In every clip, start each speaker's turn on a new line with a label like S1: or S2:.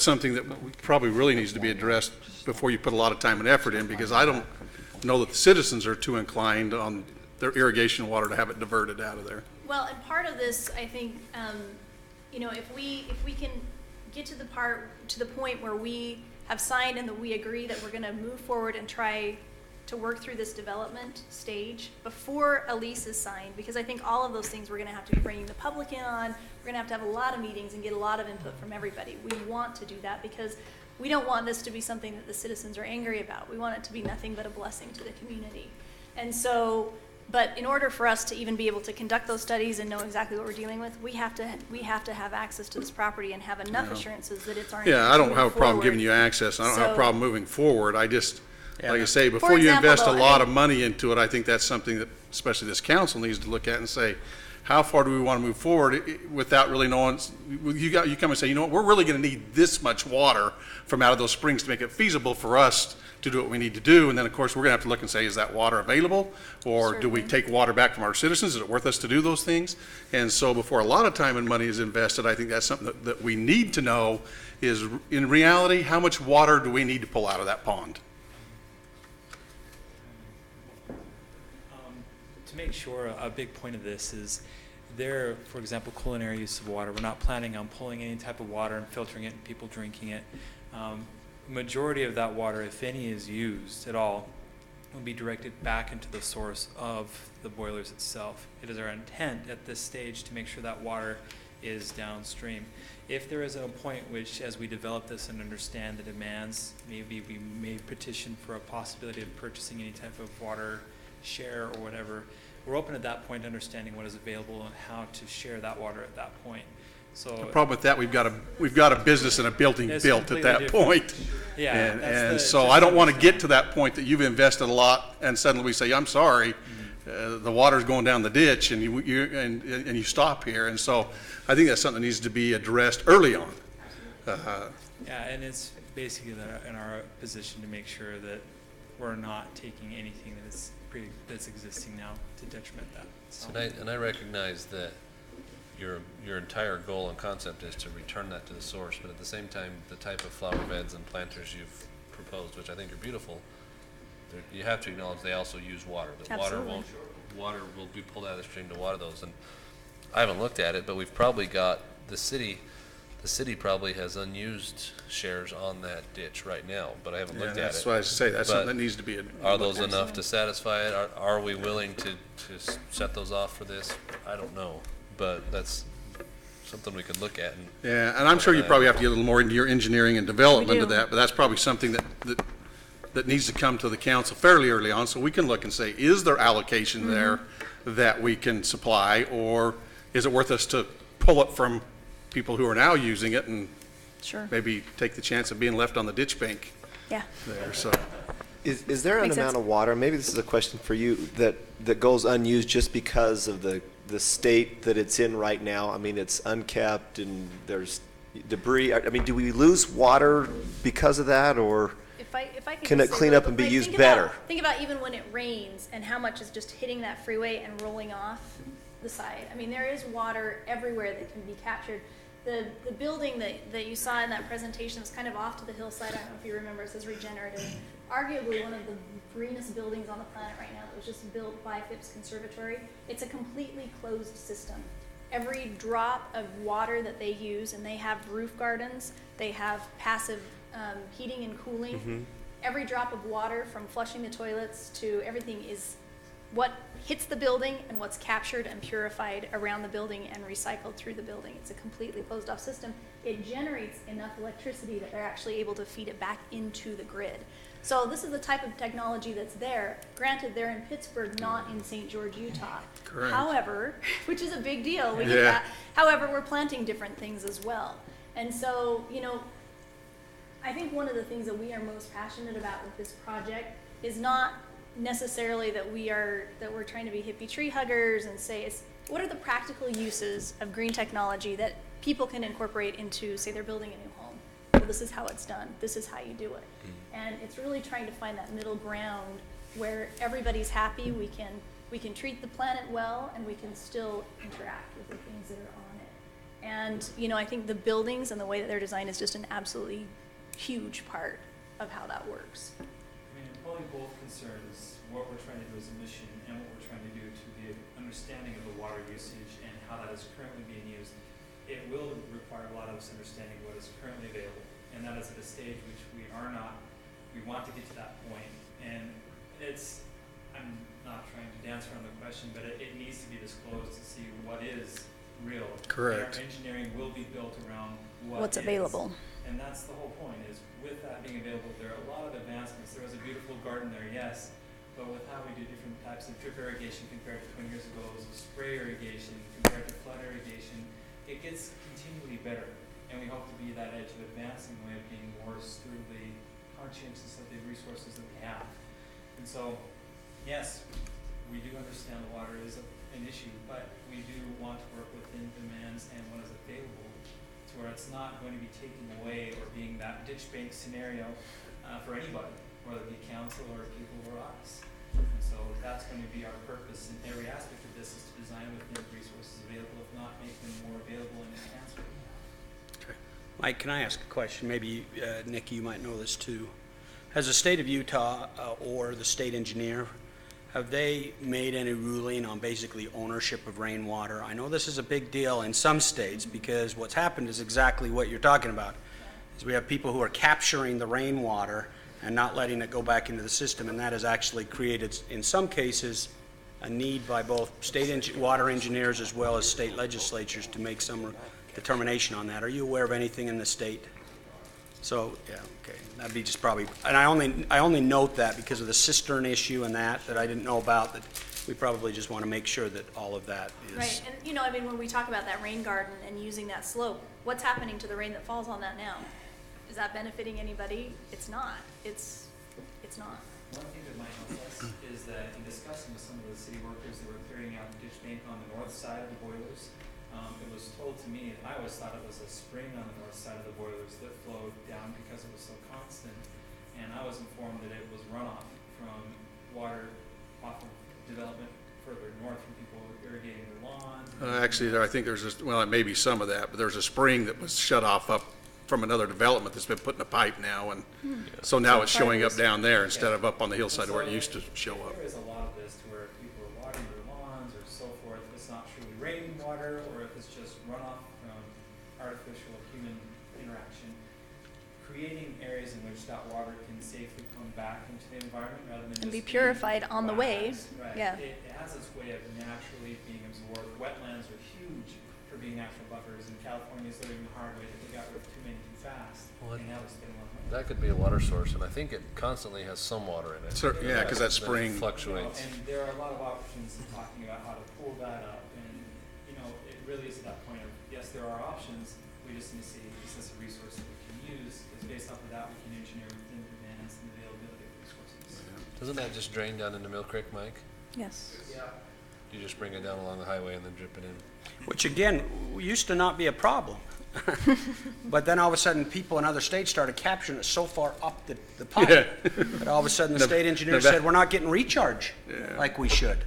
S1: something that probably really needs to be addressed before you put a lot of time and effort in, because I don't know that the citizens are too inclined on their irrigation water to have it diverted out of there.
S2: Well, and part of this, I think, you know, if we can get to the point where we have signed and that we agree that we're going to move forward and try to work through this development stage before a lease is signed, because I think all of those things we're going to have to be bringing the public in on. We're going to have a lot of meetings and get a lot of input from everybody. We want to do that because we don't want this to be something that the citizens are angry about. We want it to be nothing but a blessing to the community. And so, but in order for us to even be able to conduct those studies and know exactly what we're dealing with, we have to have access to this property and have enough assurances that it's our
S1: Yeah, I don't have a problem giving you access. I don't have a problem moving forward. I just, like I say, before you invest a lot of money into it, I think that's something that especially this council needs to look at and say, how far do we want to move forward without really knowing? You come and say, you know what, we're really going to need this much water from out of those springs to make it feasible for us to do what we need to do. And then, of course, we're going to have to look and say, is that water available? Or do we take water back from our citizens? Is it worth us to do those things? And so before a lot of time and money is invested, I think that's something that we need to know is, in reality, how much water do we need to pull out of that pond?
S3: To make sure, a big point of this is there, for example, culinary use of water. We're not planning on pulling any type of water and filtering it and people drinking it. Majority of that water, if any is used at all, will be directed back into the source of the boilers itself. It is our intent at this stage to make sure that water is downstream. If there is a point which, as we develop this and understand the demands, maybe we may petition for a possibility of purchasing any type of water share or whatever. We're open at that point to understanding what is available and how to share that water at that point. So
S1: the problem with that, we've got a business and a building built at that point.
S3: Yeah,
S1: and so I don't want to get to that point that you've invested a lot and suddenly we say, I'm sorry, the water's going down the ditch and you stop here. And so I think that's something that needs to be addressed early on.
S3: Yeah, and it's basically in our position to make sure that we're not taking anything that's existing now to detriment that. So.
S4: And I recognize that your entire goal and concept is to return that to the source, but at the same time, the type of flower beds and planters you've proposed, which I think are beautiful, you have to acknowledge they also use water. The water will be pulled out of the stream to water those. And I haven't looked at it, but we've probably got the city probably has unused shares on that ditch right now, but I haven't looked at it.
S1: That's what I say. That's something that needs to be.
S4: Are those enough to satisfy it? Are we willing to set those off for this? I don't know, but that's something we could look at.
S1: And I'm sure you probably have to get a little more into your engineering and development of that, but that's probably something that needs to come to the council fairly early on, so we can look and say, is there allocation there that we can supply, or is it worth us to pull it from people who are now using it and maybe take the chance of being left on the ditch bank there. So
S5: is there an amount of water, maybe this is a question for you, that goes unused just because of the state that it's in right now? I mean, it's unkept and there's debris. I mean, do we lose water because of that, or
S2: if I
S5: can it clean up and be used better?
S2: Think about even when it rains and how much is just hitting that freeway and rolling off the side. I mean, there is water everywhere that can be captured. The building that you saw in that presentation was kind of off to the hillside. I don't know if you remember. It says regenerative. Arguably one of the greenest buildings on the planet right now that was just built by Phipps Conservatory. It's a completely closed system. Every drop of water that they use, and they have roof gardens, they have passive heating and cooling. Every drop of water, from flushing the toilets to everything, is what hits the building and what's captured and purified around the building and recycled through the building. It's a completely closed off system. It generates enough electricity that they're actually able to feed it back into the grid. So this is the type of technology that's there. Granted, they're in Pittsburgh, not in St. George, Utah.
S1: Correct.
S2: However, which is a big deal, we get that. However, we're planting different things as well. And so, you know, I think one of the things that we are most passionate about with this project is not necessarily that we're trying to be hippie tree huggers and say, what are the practical uses of green technology that people can incorporate into, say, they're building a new home. Well, this is how it's done. This is how you do it. And it's really trying to find that middle ground where everybody's happy. We can treat the planet well, and we can still interact with the things that are on it. And, you know, I think the buildings and the way that they're designed is just an absolutely huge part of how that works.
S3: I mean, probably both concerns, what we're trying to do as a mission and what we're trying to do to the understanding of the water usage and how that is currently being used. It will require a lot of us understanding what is currently available, and that is at a stage which we are not. We want to get to that point, and I'm not trying to dance around the question, but it needs to be disclosed to see what is real.
S1: Correct.
S3: And our engineering will be built around
S2: What's
S3: is.
S2: available.
S3: And that's the whole point, is with that being available, there are a lot of advancements. There was a beautiful garden there, yes, but with how we do different types of drip irrigation compared to 20 years ago, spray irrigation compared to flood irrigation, it gets continually better. And we hope to be that edge of advancing way of being more sturdily conscientious of the resources that we have. And so, yes, we do understand the water is an issue, but we do want to work within demands and what is available to where it's not going to be taking away or being that ditch bank scenario for anybody, whether it be council or people or us. And so that's going to be our purpose in every aspect of this, is to design within resources available, if not make them more available and enhance what we have.
S6: Mike, can I ask a question? Maybe, Nikki, you might know this too. Has the state of Utah or the state engineer, have they made any ruling on basically ownership of rainwater? I know this is a big deal in some states, because what's happened is exactly what you're talking about. Is we have people who are capturing the rainwater and not letting it go back into the system, and that has actually created, in some cases, a need by both state water engineers as well as state legislatures to make some determination on that. Are you aware of anything in the state? So, yeah, okay, that'd be just probably, and I only note that because of the cistern issue and that I didn't know about, that we probably just want to make sure that all of that is.
S2: Right, and you know, I mean, when we talk about that rain garden and using that slope, what's happening to the rain that falls on that now? Is that benefiting anybody? It's not. It's not.
S3: One thing that might help us is that in discussing with some of the city workers that were clearing out the ditch bank on the north side of the boilers, it was told to me, and I always thought it was a spring on the north side of the boilers that flowed down because it was so constant. And I was informed that it was runoff from water off of development further north from people irrigating their lawns.
S1: Actually, I think there's well, it may be some of that, but there's a spring that was shut off up from another development that's been put in a pipe now, and so now it's showing up down there instead of up on the hillside where it used to show up.
S3: There is a lot of this to where people are watering their lawns or so forth. It's not truly raining water, or if it's just runoff from artificial human interaction. Creating areas in which that water can safely come back into the environment rather than
S2: And be
S3: just
S2: purified on the way.
S3: Right.
S2: Yeah.
S3: It has its way of naturally being absorbed. Wetlands are huge for being natural buffers, and California's living the hard way that they got rid of too many too fast.
S4: Well,
S3: and now they're spending a lot of money.
S4: That could be a water source, and I think it constantly has some water in it.
S1: Yeah, because that spring
S4: fluctuates.
S3: And there are a lot of options in talking about how to pull that up, and you know, it really is at that point of, yes, there are options, we just need to see, is this a resource that we can use, because based off of that, we can engineer within the demands and availability of resources.
S4: Doesn't that just drain down into Mill Creek, Mike?
S2: Yes.
S3: Yeah.
S4: You just bring it down along the highway and then drip it in.
S6: Which again, used to not be a problem. But then all of a sudden, people in other states started capturing it so far up the pipe.
S1: Yeah.
S6: That all of a sudden, the state engineer said, we're not getting recharge like we should.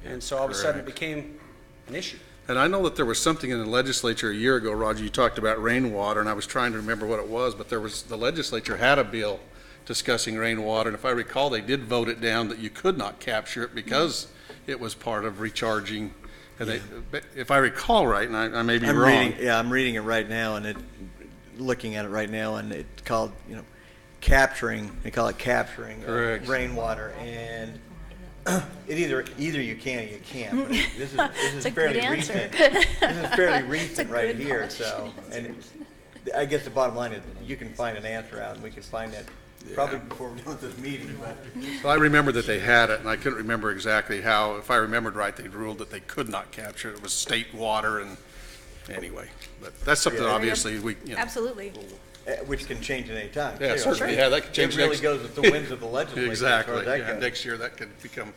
S6: And so all of a sudden, it
S1: Correct.
S6: became an issue.
S1: And I know that there was something in the legislature a year ago, Roger, you talked about rainwater, and I was trying to remember what it was, but the legislature had a bill discussing rainwater, and if I recall, they did vote it down that you could not capture it because it was part of recharging. And but if I recall right, and I may be wrong.
S7: I'm reading it right now, and looking at it right now, and it's called, capturing. They call it capturing rainwater, and it either you can or you can't. But this is
S2: a
S7: fairly
S2: good answer.
S7: recent. This is fairly recent
S2: a
S7: right
S2: good
S7: here.
S2: college
S7: So, and I guess the bottom line is you can find an answer out, and we can find that probably before we're done with this meeting. But
S1: Well, I remember that they had it, and I couldn't remember exactly how. If I remembered right, they ruled that they could not capture it. It was state water, and anyway. But that's something
S7: Yeah.
S1: obviously
S2: Absolutely.
S7: which can change at any time.
S1: Yeah,
S7: too.
S1: certainly. Yeah, that could change
S7: It really
S1: next-
S7: goes with the winds of the legislature. as far
S1: Exactly.
S7: as that
S1: Yeah,
S7: goes.
S1: next year, that could become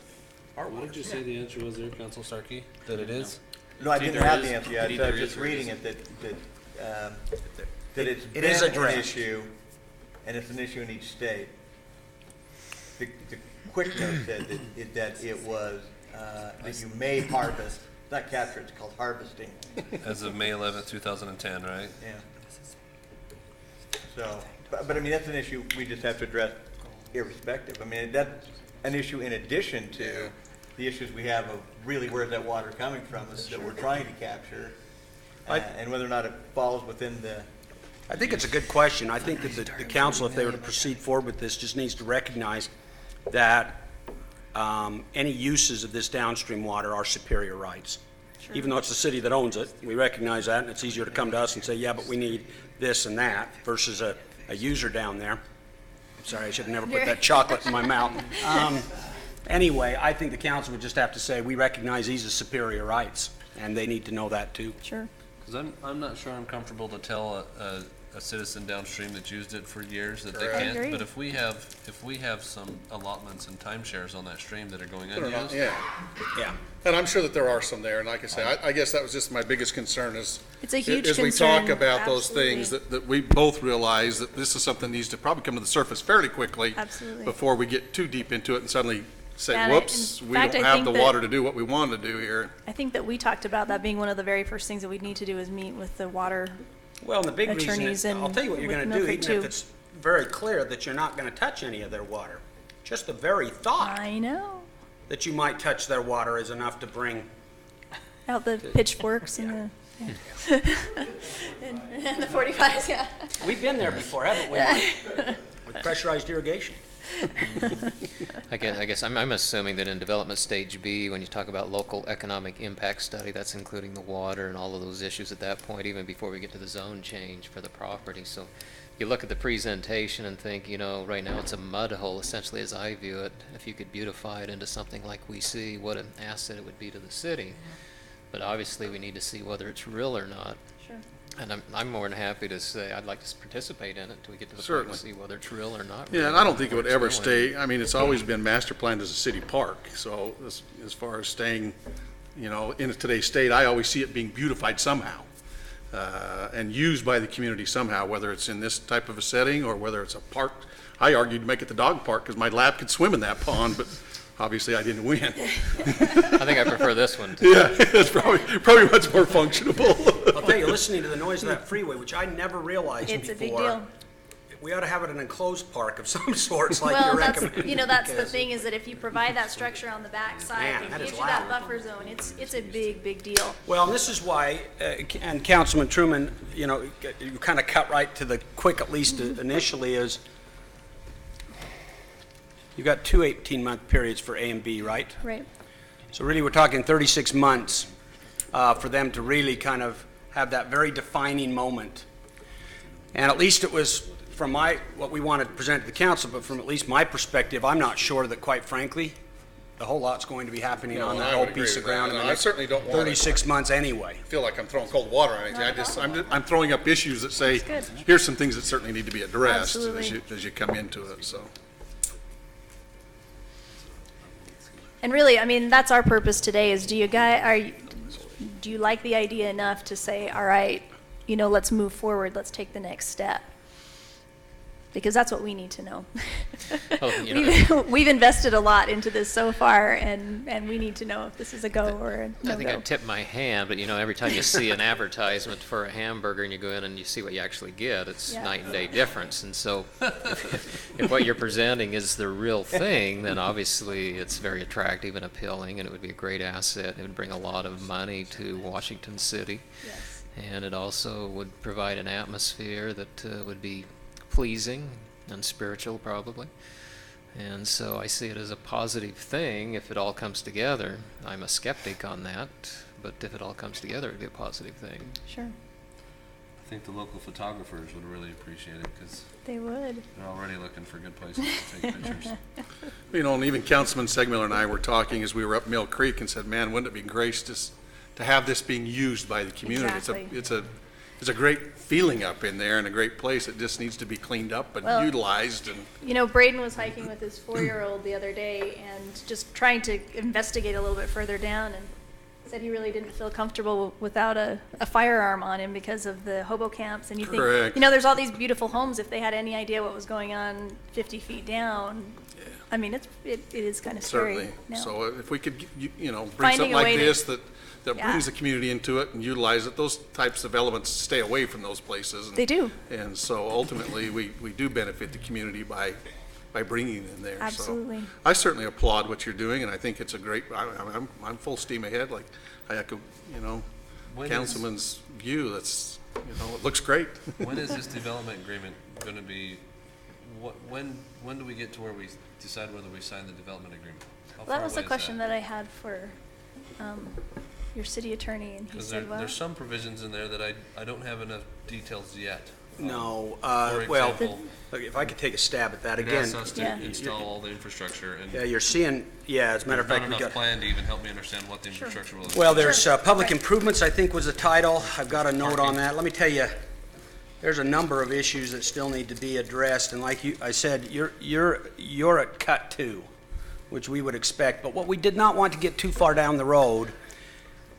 S1: our
S4: What
S1: water.
S4: did you say the answer was there, Council Starkey? That it is?
S7: No, I
S4: It
S7: didn't
S4: either
S7: have
S4: is-
S7: the answer
S4: it
S7: yet, so I
S4: either
S7: was just
S4: is or
S7: reading
S4: isn't.
S7: it that it's
S6: It is a
S7: been an
S6: draft.
S7: issue, and it's an issue in each state. The quick note said that it was, that you may harvest not capture, it's called harvesting.
S4: As of May 11th, 2010, right?
S7: Yeah. So, but I mean, that's an issue we just have to address irrespective. I mean, that's an issue in addition to the issues we have of really where's that water coming from that we're trying to capture, and whether or not it falls within the.
S6: I think it's a good question. I think that the council, if they were to proceed forward with this, just needs to recognize that any uses of this downstream water are superior rights. Sure. Even though it's the city that owns it, we recognize that, and it's easier to come to us and say, yeah, but we need this and that, versus a user down there. I'm sorry, I should have never put that chocolate in my mouth. Anyway, I think the council would just have to say, we recognize these as superior rights, and they need to know that too.
S2: Sure.
S4: Because I'm not sure I'm comfortable to tell a citizen downstream that's used it for years that they
S1: Correct.
S4: can't.
S2: Agreed.
S4: But if we have some allotments and timeshares on that stream that are going unused,
S1: Yeah,
S6: Yeah.
S1: and I'm sure that there are some there, and like I say, I guess that was just my biggest concern is.
S2: It's a huge
S1: As we
S2: concern,
S1: talk about those
S2: absolutely.
S1: things, that we both realize that this is something that needs to probably come to the surface fairly quickly.
S2: Absolutely.
S1: Before we get too deep into it and suddenly say,
S2: Yeah, and
S1: whoops,
S2: in
S1: we
S2: fact,
S1: don't
S2: I
S1: have
S2: think
S1: the
S2: that-
S1: water to do what we want to do here.
S2: I think that we talked about that being one of the very first things that we'd need to do is meet with the water.
S6: Well, and the big reason
S2: Attorneys
S6: is,
S2: and
S6: I'll tell you what you're
S2: with
S6: going to do,
S2: Milford
S6: even if
S2: too.
S6: it's very clear that you're not going to touch any of their water. Just the very thought
S2: I know.
S6: that you might touch their water is enough to bring.
S2: Out the pitchforks and the. Yeah. and the 45s, yeah.
S6: We've been there before, haven't we? With pressurized irrigation.
S8: I guess I'm assuming that in development stage B, when you talk about local economic impact study, that's including the water and all of those issues at that point, even before we get to the zone change for the property. So you look at the presentation and think, right now it's a mud hole, essentially, as I view it. If you could beautify it into something like we see, what an asset it would be to the city. But obviously, we need to see whether it's real or not.
S2: Sure.
S8: And I'm more than happy to say I'd like to participate in it until we get to the
S1: Certainly.
S8: point and see whether it's real or not.
S1: Yeah,
S8: real,
S1: and I don't think it
S8: where
S1: would
S8: it's
S1: ever
S8: going.
S1: stay, I mean, it's always been master planned as a city park. So as far as staying, in today's state, I always see it being beautified somehow. And used by the community somehow, whether it's in this type of a setting or whether it's a park. I argued to make it the dog park because my lab could swim in that pond, but obviously I didn't win.
S8: I think I prefer this one.
S1: Yeah, it's probably much more functional.
S6: I'll tell you, listening to the noise of that freeway, which I never realized
S2: It's
S6: before.
S2: a big deal.
S6: We ought to have it an enclosed park of some sorts, like
S2: Well,
S6: you're
S2: that's,
S6: recommending.
S2: that's the
S6: because-
S2: thing is that if you provide that structure on the backside,
S6: Man,
S2: it
S6: that
S2: gives
S6: is
S2: you that
S6: loud.
S2: buffer zone. It's a big deal.
S6: Well, and this is why, and Councilman Truman, you kind of cut right to the quick, at least initially, is you've got two 18-month periods for A and B, right?
S2: Right.
S6: So really, we're talking 36 months for them to really kind of have that very defining moment. And at least it was from what we wanted to present to the council, but from at least my perspective, I'm not sure that, quite frankly, the whole lot's going to be happening
S1: No,
S6: on
S1: I
S6: that whole
S1: would agree
S6: piece
S1: with
S6: of ground
S1: that.
S6: in the
S1: I
S6: next
S1: certainly don't want it.
S6: 36 months anyway.
S1: I feel like I'm throwing cold water on anything. I'm throwing up issues that say,
S2: That's good.
S1: here's some things that certainly need to be addressed
S2: Absolutely.
S1: as you come into it, so.
S2: And really, I mean, that's our purpose today is do you like the idea enough to say, all right, let's move forward, let's take the next step? Because that's what we need to know.
S8: Well,
S2: We've invested a lot into this so far, and we need to know if this is a go or a no-go.
S8: I think I tipped my hand, but every time you see an advertisement for a hamburger and you go in and you see what you actually get, it's
S2: Yeah.
S8: night and day difference. And so if what you're presenting is the real thing, then obviously it's very attractive and appealing, and it would be a great asset. It would bring a lot of money to Washington City.
S2: Yes.
S8: And it also would provide an atmosphere that would be pleasing and spiritual, probably. And so I see it as a positive thing if it all comes together. I'm a skeptic on that, but if it all comes together, it'd be a positive thing.
S2: Sure,
S4: I think the local photographers would really appreciate it because
S2: they would.
S4: they're already looking for good places to take pictures.
S1: And even Councilman Segmiller and I were talking as we were up Mill Creek and said, man, wouldn't it be great to have this being used by the community?
S2: Exactly.
S1: It's a great feeling up in there and a great place. It just needs to be cleaned up and
S2: Well,
S1: utilized. And
S2: Braden was hiking with his 4-year-old the other day and just trying to investigate a little bit further down and said he really didn't feel comfortable without a firearm on him because of the hobo camps. And you
S1: Correct.
S2: think, there's all these beautiful homes. If they had any idea what was going on 50 feet down, I mean, it is kind of scary.
S1: certainly.
S2: now.
S1: So if we could, bring
S2: Finding
S1: something
S2: a
S1: like
S2: way to-
S1: this that
S2: Yeah.
S1: brings the community into it and utilize it, those types of elements stay away from those places. And-
S2: They do.
S1: And so ultimately, we do benefit the community by bringing them there. So
S2: Absolutely.
S1: I certainly applaud what you're doing, and I think it's a great, I'm full steam ahead, like, I echo,
S4: When is-
S1: Councilman's view, that's, it looks great.
S4: When is this development agreement going to be, when do we get to where we decide whether we sign the development agreement? How
S2: Well,
S4: far
S2: that was
S4: away
S2: the
S4: is
S2: question that I had for your city attorney, and he
S4: Because
S2: said, well,
S4: there's some provisions in there that I don't have enough details yet.
S6: No,
S4: For
S6: well,
S4: example,
S6: look, if I could take a stab at that
S4: it
S6: again.
S4: asks us to
S2: Yeah.
S4: install all the infrastructure, and
S6: Yeah, you're seeing, yeah, as a matter
S4: there's
S6: of
S4: not
S6: fact, we
S4: enough
S6: got,
S4: plan to even help me understand what the infrastructure will.
S6: well, there's public
S2: Right.
S6: improvements, I think was the title. I've got a note on that. Let me tell you, there's a number of issues that still need to be addressed, and like I said, you're at cut two, which we would expect. But what we did not want to get too far down the road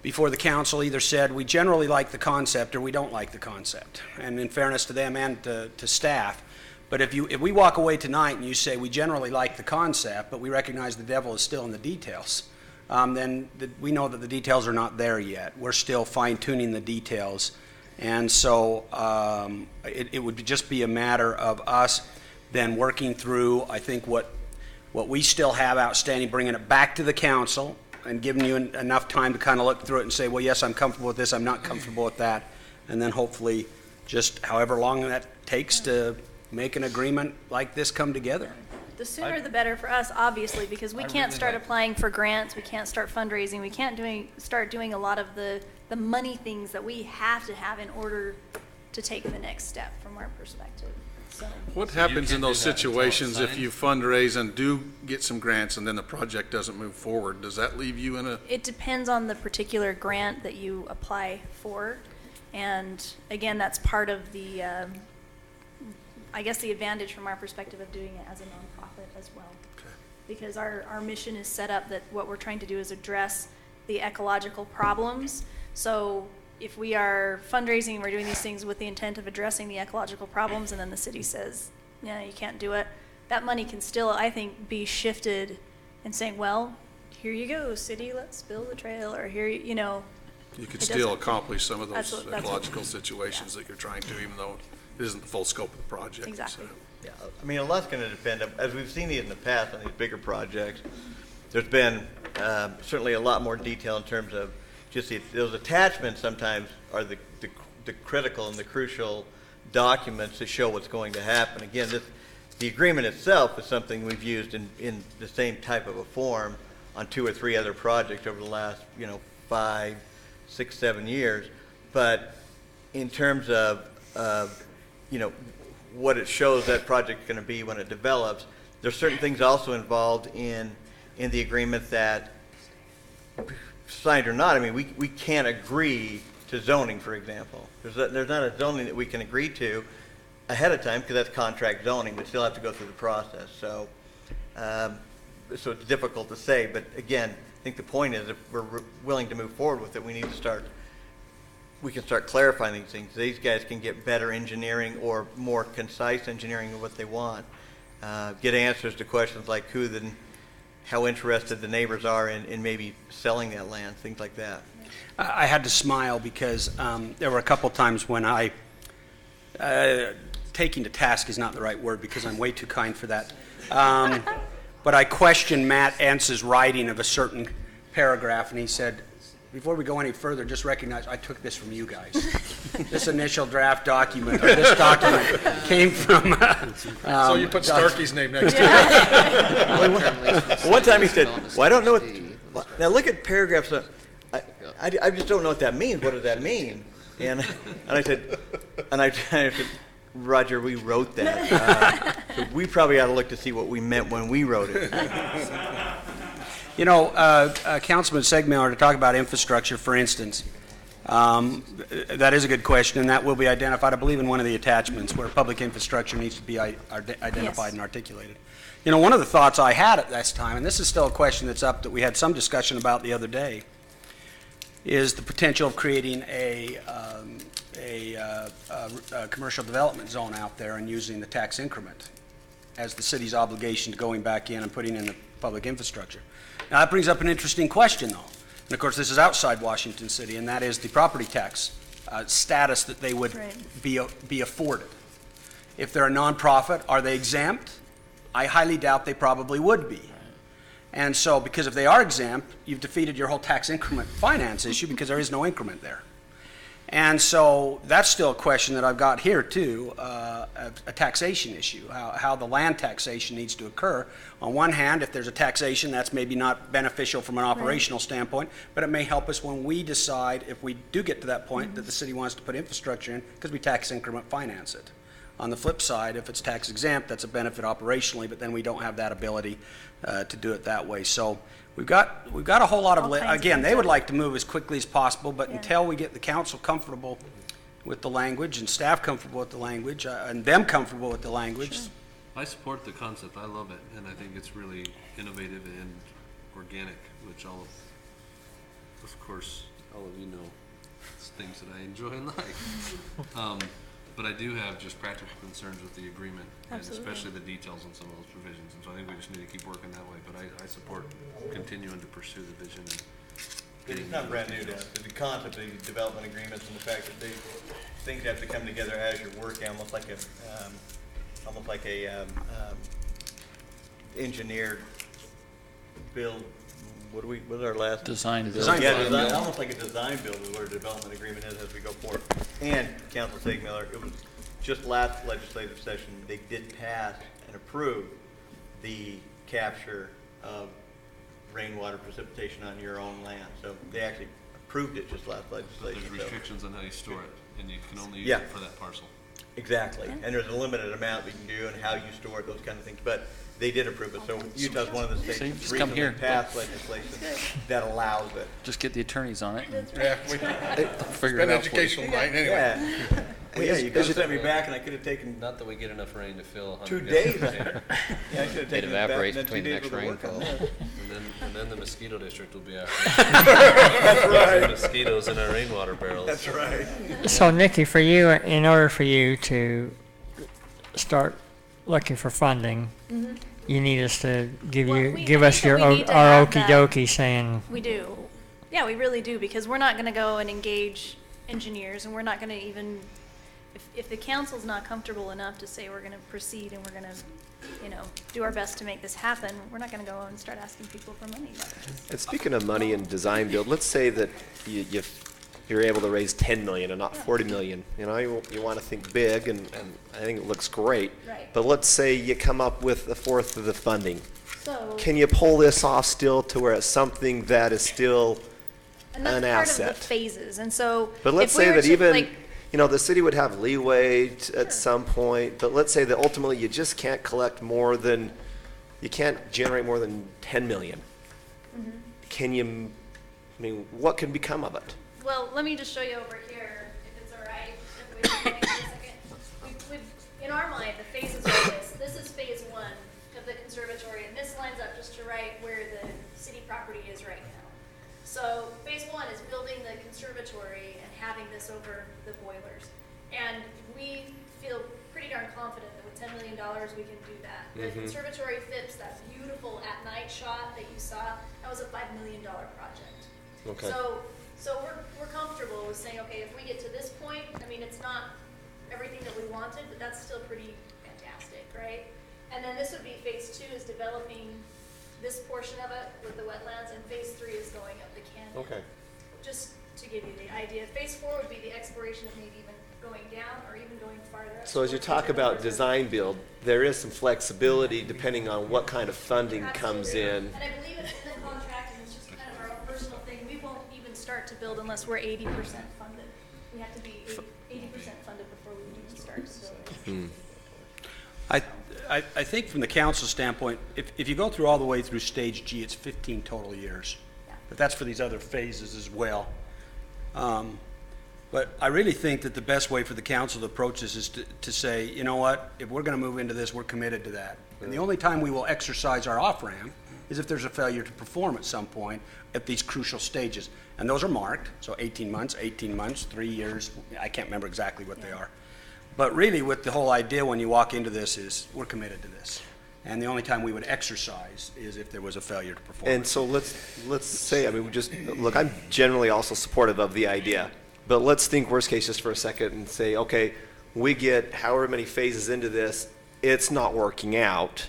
S6: before the council either said we generally like the concept or we don't like the concept. And in fairness to them and to staff. But if we walk away tonight and you say we generally like the concept, but we recognize the devil is still in the details, then we know that the details are not there yet. We're still fine-tuning the details. And so it would just be a matter of us then working through, I think, what we still have outstanding, bringing it back to the council and giving you enough time to kind of look through it and say, well, yes, I'm comfortable with this, I'm not comfortable with that. And then hopefully just however long that takes to make an agreement like this come together.
S2: the sooner the better for us, obviously, because we can't
S4: really
S2: start
S4: like-
S2: applying for grants, we can't start fundraising, we can't start doing a lot of the money things that we have to have in order to take the next step from our perspective, so.
S1: What
S4: So you
S1: happens in
S4: can't do
S1: those
S4: that until it's
S1: situations if
S4: signed?
S1: you fundraise and do get some grants and then the project doesn't move forward? Does that leave you in a,
S2: It depends on the particular grant that you apply for. And again, that's part of the, I guess, the advantage from our perspective of doing it as a nonprofit as well. Because our mission is set up that what we're trying to do is address the ecological problems. So if we are fundraising, we're doing these things with the intent of addressing the ecological problems, and then the city says, yeah, you can't do it, that money can still, I think, be shifted and saying, well, here you go, city, let's build a trail, or here,
S1: you could
S2: It
S1: still
S2: doesn't-
S1: accomplish some of
S2: That's
S1: those
S2: what- that's what-
S1: ecological situations that you're trying to, even though it isn't the full scope of the project.
S2: Exactly.
S1: So.
S7: Yeah, I mean, a lot's going to depend, as we've seen these in the past on these bigger projects, there's been certainly a lot more detail in terms of just those attachments sometimes are the critical and the crucial documents to show what's going to happen. Again, the agreement itself is something we've used in the same type of a form on 2 or 3 other projects over the last, 5, 6, 7 years. But in terms of, what it shows that project's going to be when it develops, there's certain things also involved in the agreement that, signed or not, I mean, we can't agree to zoning, for example. There's not a zoning that we can agree to ahead of time because that's contract zoning. We still have to go through the process. So it's difficult to say. But again, I think the point is if we're willing to move forward with it, we can start clarifying these things. These guys can get better engineering or more concise engineering of what they want. Get answers to questions like how interested the neighbors are in maybe selling that land, things like that.
S6: I had to smile because there were a couple times when taking to task is not the right word because I'm way too kind for that. But I questioned Matt Entz's writing of a certain paragraph, and he said, before we go any further, just recognize I took this from you guys. This initial draft document, or this document came from.
S1: So you put Starkey's name next to it.
S7: One time he said, well, I don't know what, now look at paragraphs, I just don't know what that means. What does that mean? And I said, Roger, we wrote that. So we probably ought to look to see what we meant when we wrote it.
S6: Councilman Segmiller, to talk about infrastructure, for instance, that is a good question, and that will be identified, I believe, in one of the attachments where public infrastructure needs to be identified
S2: Yes.
S6: and articulated. One of the thoughts I had at this time, and this is still a question that's up that we had some discussion about the other day, is the potential of creating a commercial development zone out there and using the tax increment as the city's obligation to going back in and putting in the public infrastructure. Now, that brings up an interesting question, though. And of course, this is outside Washington City, and that is the property tax status that they would
S2: Right.
S6: be afforded. If they're a nonprofit, are they exempt? I highly doubt they probably would be. And so, because if they are exempt, you've defeated your whole tax increment finance issue because there is no increment there. And so that's still a question that I've got here too, a taxation issue, how the land taxation needs to occur. On one hand, if there's a taxation, that's maybe not beneficial from an operational standpoint, but it may help us when we decide, if we do get to that point, that the city wants to put infrastructure in, because we tax increment finance it. On the flip side, if it's tax exempt, that's a benefit operationally, but then we don't have that ability to do it that way. So we've got a whole lot of,
S2: All kinds of
S6: again, they
S2: things
S6: would
S2: that-
S6: like to move as quickly as possible, but
S2: Yeah.
S6: until we get the council comfortable with the language and staff comfortable with the language and them comfortable with the language.
S4: I support the concept. I love it, and I think it's really innovative and organic, which of course, all of you know, it's things that I enjoy and like. But I do have just practical concerns with the agreement, and
S2: Absolutely.
S4: especially the details on some of those provisions. And so I think we just need to keep working that way. But I support continuing to pursue the vision and getting.
S7: It's not brand new to us, but the concept of the development agreements and the fact that things have to come together as you're working, almost like a engineered build. What was our last?
S9: Design build.
S6: Design
S7: Yeah,
S6: build.
S7: design, almost like a design build is what a development agreement is as we go forward. And Council Sigmiller, it was just last legislative session, they did pass and approve the capture of rainwater precipitation on your own land. So they actually approved it just last legislation.
S4: There's
S7: So-
S4: restrictions on how you store it, and you can only use
S7: Yeah.
S4: it for that parcel.
S7: Exactly, and there's a limited amount we can do and how you store it, those kind of things, but they did approve it, so Utah's one of the states
S9: See,
S7: that
S9: just come
S7: recently
S9: here.
S7: passed legislation that allows it.
S9: Just get the attorneys on it and
S1: Yeah,
S9: figure
S1: it's
S9: it
S1: been
S9: out for you.
S1: educational night anyway.
S7: Yeah. Well, yeah, you guys sent me back and I could have taken
S4: Not that we get enough rain to fill 100
S7: 2
S4: gallon
S7: days.
S4: container.
S7: Yeah, I should have
S8: It
S7: taken it back
S8: evaporates
S7: and then
S8: between
S7: 2
S8: the
S7: days
S8: next
S7: worth of work on
S8: rainfall.
S7: that.
S4: And then the mosquito district will be after. That's right. Mosquitoes in our rainwater barrels.
S7: That's right.
S10: So Nikki, for you, in order for you to start looking for funding, you need us to give
S2: Well,
S10: you
S2: we-
S10: give
S2: I
S10: us
S2: think that
S10: your
S2: we need to
S10: our
S2: have
S10: okie
S2: that.
S10: dokie saying
S2: We do. Yeah, we really do, because we're not gonna go and engage engineers, and we're not gonna even, if the council's not comfortable enough to say we're gonna proceed and we're gonna, do our best to make this happen, we're not gonna go and start asking people for money.
S5: And speaking of money and design build, let's say that you're able to raise 10 million and not 40 million. You want to think big, and I think it looks great.
S2: Right.
S5: But let's say you come up with a fourth of the funding.
S2: So,
S5: Can you pull this off still to where it's something that is still
S2: and that's
S5: an
S2: part
S5: asset?
S2: of the phases, and so.
S5: But let's
S2: if we
S5: say
S2: were
S5: that
S2: to,
S5: even,
S2: like,
S5: the city would have leeway at some point, but let's say that ultimately you just can't collect more than, you can't generate more than 10 million. Can you, what can become of it?
S2: Well, let me just show you over here, if it's all right, if we can wait a second. In our mind, the phases are this. This is phase 1 of the conservatory, and this lines up just to right where the city property is right now. So phase 1 is building the conservatory and having this over the boilers. And we feel pretty darn confident that with $10 million, we can do that. The conservatory FIPS, that beautiful at-night shot that you saw, that was a $5 million project.
S5: Okay.
S2: So we're comfortable with saying, okay, if we get to this point, it's not everything that we wanted, but that's still pretty fantastic, right? And then this would be phase 2 is developing this portion of it with the wetlands, and phase 3 is going up the canyon.
S5: Okay.
S2: Just to give you the idea. Phase 4 would be the exploration of maybe even going down or even going farther up.
S5: So as you talk about design build, there is some flexibility depending on what kind of funding comes
S2: Absolutely.
S5: in.
S2: And I believe it's in the contract, and it's just kind of our own personal thing. We won't even start to build unless we're 80% funded. We have to be 80% funded before we even start to build.
S6: I think from the council standpoint, if you go through all the way through stage G, it's 15 total years.
S2: Yeah.
S6: But that's for these other phases as well. But I really think that the best way for the council to approach this is to say, you know what, if we're going to move into this, we're committed to that. And the only time we will exercise our off-ramp is if there's a failure to perform at some point at these crucial stages. And those are marked, so 18 months, 3 years, I can't remember exactly what they are. But really, with the whole idea when you walk into this is, we're committed to this. And the only time we would exercise is if there was a failure to perform.
S5: And so let's say, I mean, look, I'm generally also supportive of the idea, but let's think worst case just for a second and say, okay, we get however many phases into this, it's not working out.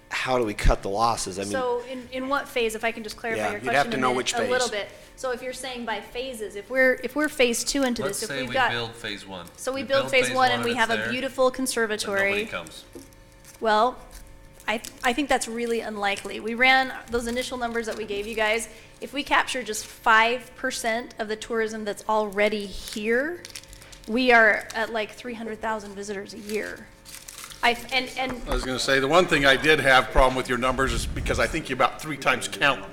S5: How do we cut the losses? I mean,
S2: So in what phase, if I can just clarify
S6: Yeah,
S2: your
S6: you'd have
S2: question
S6: to
S2: a
S6: know
S2: minute-
S6: which
S2: a little
S6: phase.
S2: bit. So if you're saying by phases, if we're phase 2 into
S4: Let's
S2: this, if
S4: say
S2: we've
S4: we
S2: got,
S4: build phase 1.
S2: so we build phase 1 and we have a beautiful
S4: But nobody
S2: conservatory.
S4: comes.
S2: Well, I think that's really unlikely. We ran those initial numbers that we gave you guys. If we capture just 5% of the tourism that's already here, we are at like 300,000 visitors a year.
S1: I was going to say, the one thing I did have problem with your numbers is because I think you about 3 times count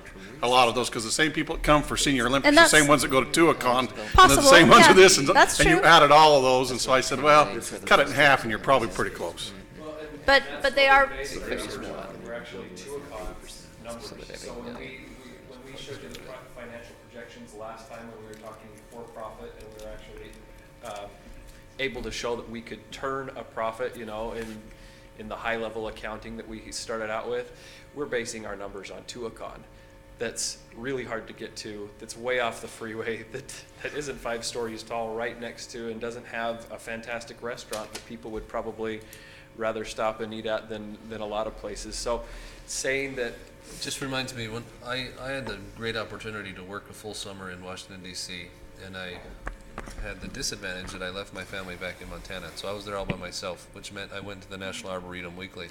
S1: a lot of those, because the same people that come for Senior Olympics,
S2: And
S1: the
S2: that's
S1: same ones that go to Tuacahn, and they're
S2: possible,
S1: the same ones
S2: yeah,
S1: with this, and
S2: that's
S1: you
S2: true.
S1: added all of those, and so I said, well, cut it in half, and you're probably pretty close.
S2: But they are,
S3: We're actually Tuacahn numbers. So when we showed you the financial projections last time, when we were talking for-profit, and we were actually able to show that we could turn a profit, you know, in the high-level accounting that we started out with, we're basing our numbers on Tuacahn. That's really hard to get to, that's way off the freeway, that isn't 5 stories tall, right next to, and doesn't have a fantastic restaurant that people would probably rather stop and eat at than a lot of places. So saying that,
S4: It just reminds me, when I had the great opportunity to work a full summer in Washington, D.C., and I had the disadvantage that I left my family back in Montana. So I was there all by myself, which meant I went to the National Arboretum weekly.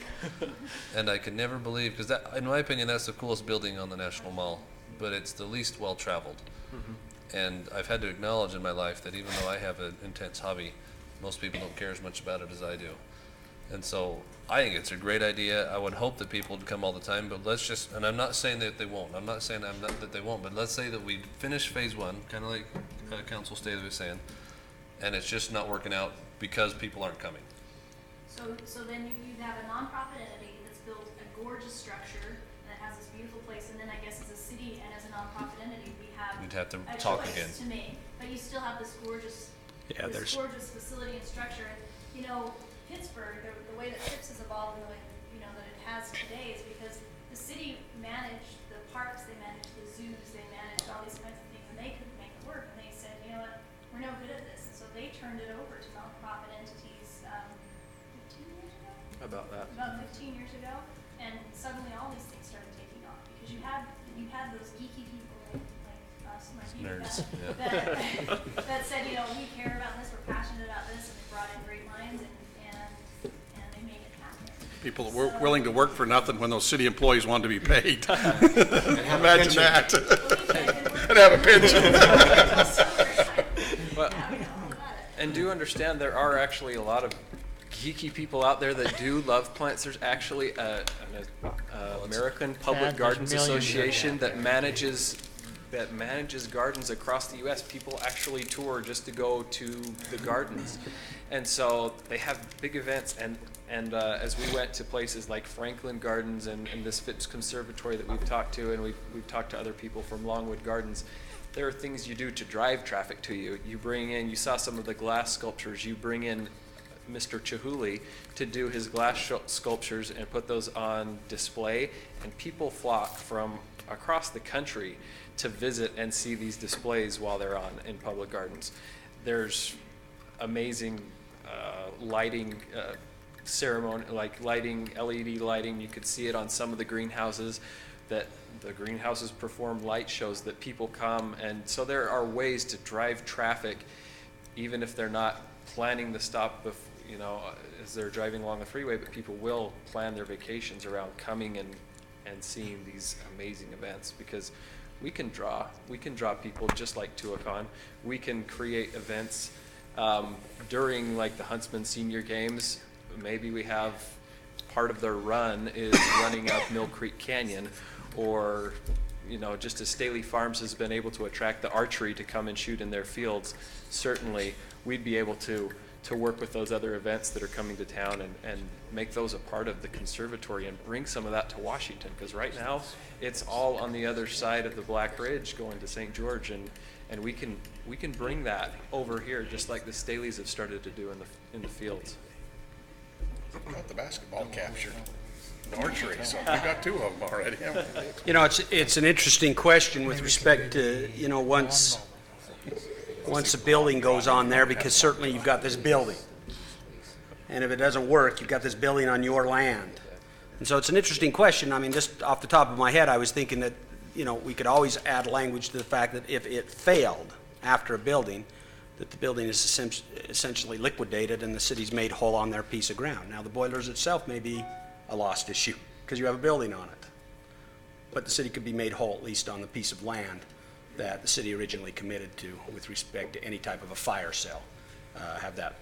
S4: And I could never believe, because that, in my opinion, that's the coolest building on the National Mall, but it's the least well-traveled. And I've had to acknowledge in my life that even though I have an intense hobby, most people don't care as much about it as I do. And so I think it's a great idea. I would hope that people would come all the time, but let's just, and I'm not saying that they won't. I'm not saying that they won't, but let's say that we finish phase 1, kind of like Council Staley was saying, and it's just not working out because people aren't coming.
S2: so then you have a nonprofit entity that's built a gorgeous structure that has this beautiful place, and then I guess as a city and as a nonprofit entity, we have
S4: We'd have to
S2: a
S4: talk
S2: choice
S4: again.
S2: to make. But you still have this gorgeous,
S6: Yeah, there's-
S2: gorgeous facility and structure. You know, Pittsburgh, the way that Pips has evolved and the way, you know, that it has today is because the city managed the parks, they managed the zoos, they managed all these kinds of things, and they couldn't make it work. And they said, you know what, we're no good at this. And so they turned it over to nonprofit entities 15 years ago?
S3: about that.
S2: About 15 years ago, and suddenly all these things started taking off because you had those geeky people like us, my
S4: Nerds, yeah.
S2: that said, you know, we care about this, we're passionate about this, and they brought in great minds and they made it happen.
S1: People that were willing to work for nothing when those city employees wanted to be paid. Imagine that. And have a pension.
S3: But, and do understand there are actually a lot of geeky people out there that do love plants. There's actually an American Public
S10: there's
S3: Gardens
S10: millions of
S3: Association that manages gardens across the U.S. People actually tour just to go to the gardens, and so they have big events. And as we went to places like Franklin Gardens and this Phipps Conservatory that we've talked to, and we've talked to other people from Longwood Gardens, there are things you do to drive traffic to you. You saw some of the glass sculptures. You bring in Mr. Chihuly to do his glass sculptures and put those on display, and people flock from across the country to visit and see these displays while they're on in public gardens. There's amazing lighting ceremony, like lighting, LED lighting. You could see it on some of the greenhouses, that the greenhouses perform light shows that people come, and so there are ways to drive traffic even if they're not planning the stop as they're driving along the freeway, but people will plan their vacations around coming and seeing these amazing events, because we can draw people just like Tuacahn. We can create events during like the Huntsman Senior Games. Maybe we have part of their run is running up Mill Creek Canyon, or just as Staley Farms has been able to attract the archery to come and shoot in their fields, certainly we'd be able to work with those other events that are coming to town and make those a part of the conservatory and bring some of that to Washington, because right now it's all on the other side of the Black Ridge going to St. George, and we can bring that over here just like the Staleys have started to do in the fields.
S1: Got the basketball captured. archery, so we've got 2 of them already, haven't we?
S6: You know, it's an interesting question with respect to, you know, once a building goes on there, because certainly you've got this building. And if it doesn't work, you've got this building on your land. And so it's an interesting question. I mean, just off the top of my head, I was thinking that, you know, we could always add language to the fact that if it failed after a building, that the building is essentially liquidated and the city's made whole on their piece of ground. Now, the boilers itself may be a lost issue because you have a building on it. But the city could be made whole at least on the piece of land that the city originally committed to with respect to any type of a fire cell, have that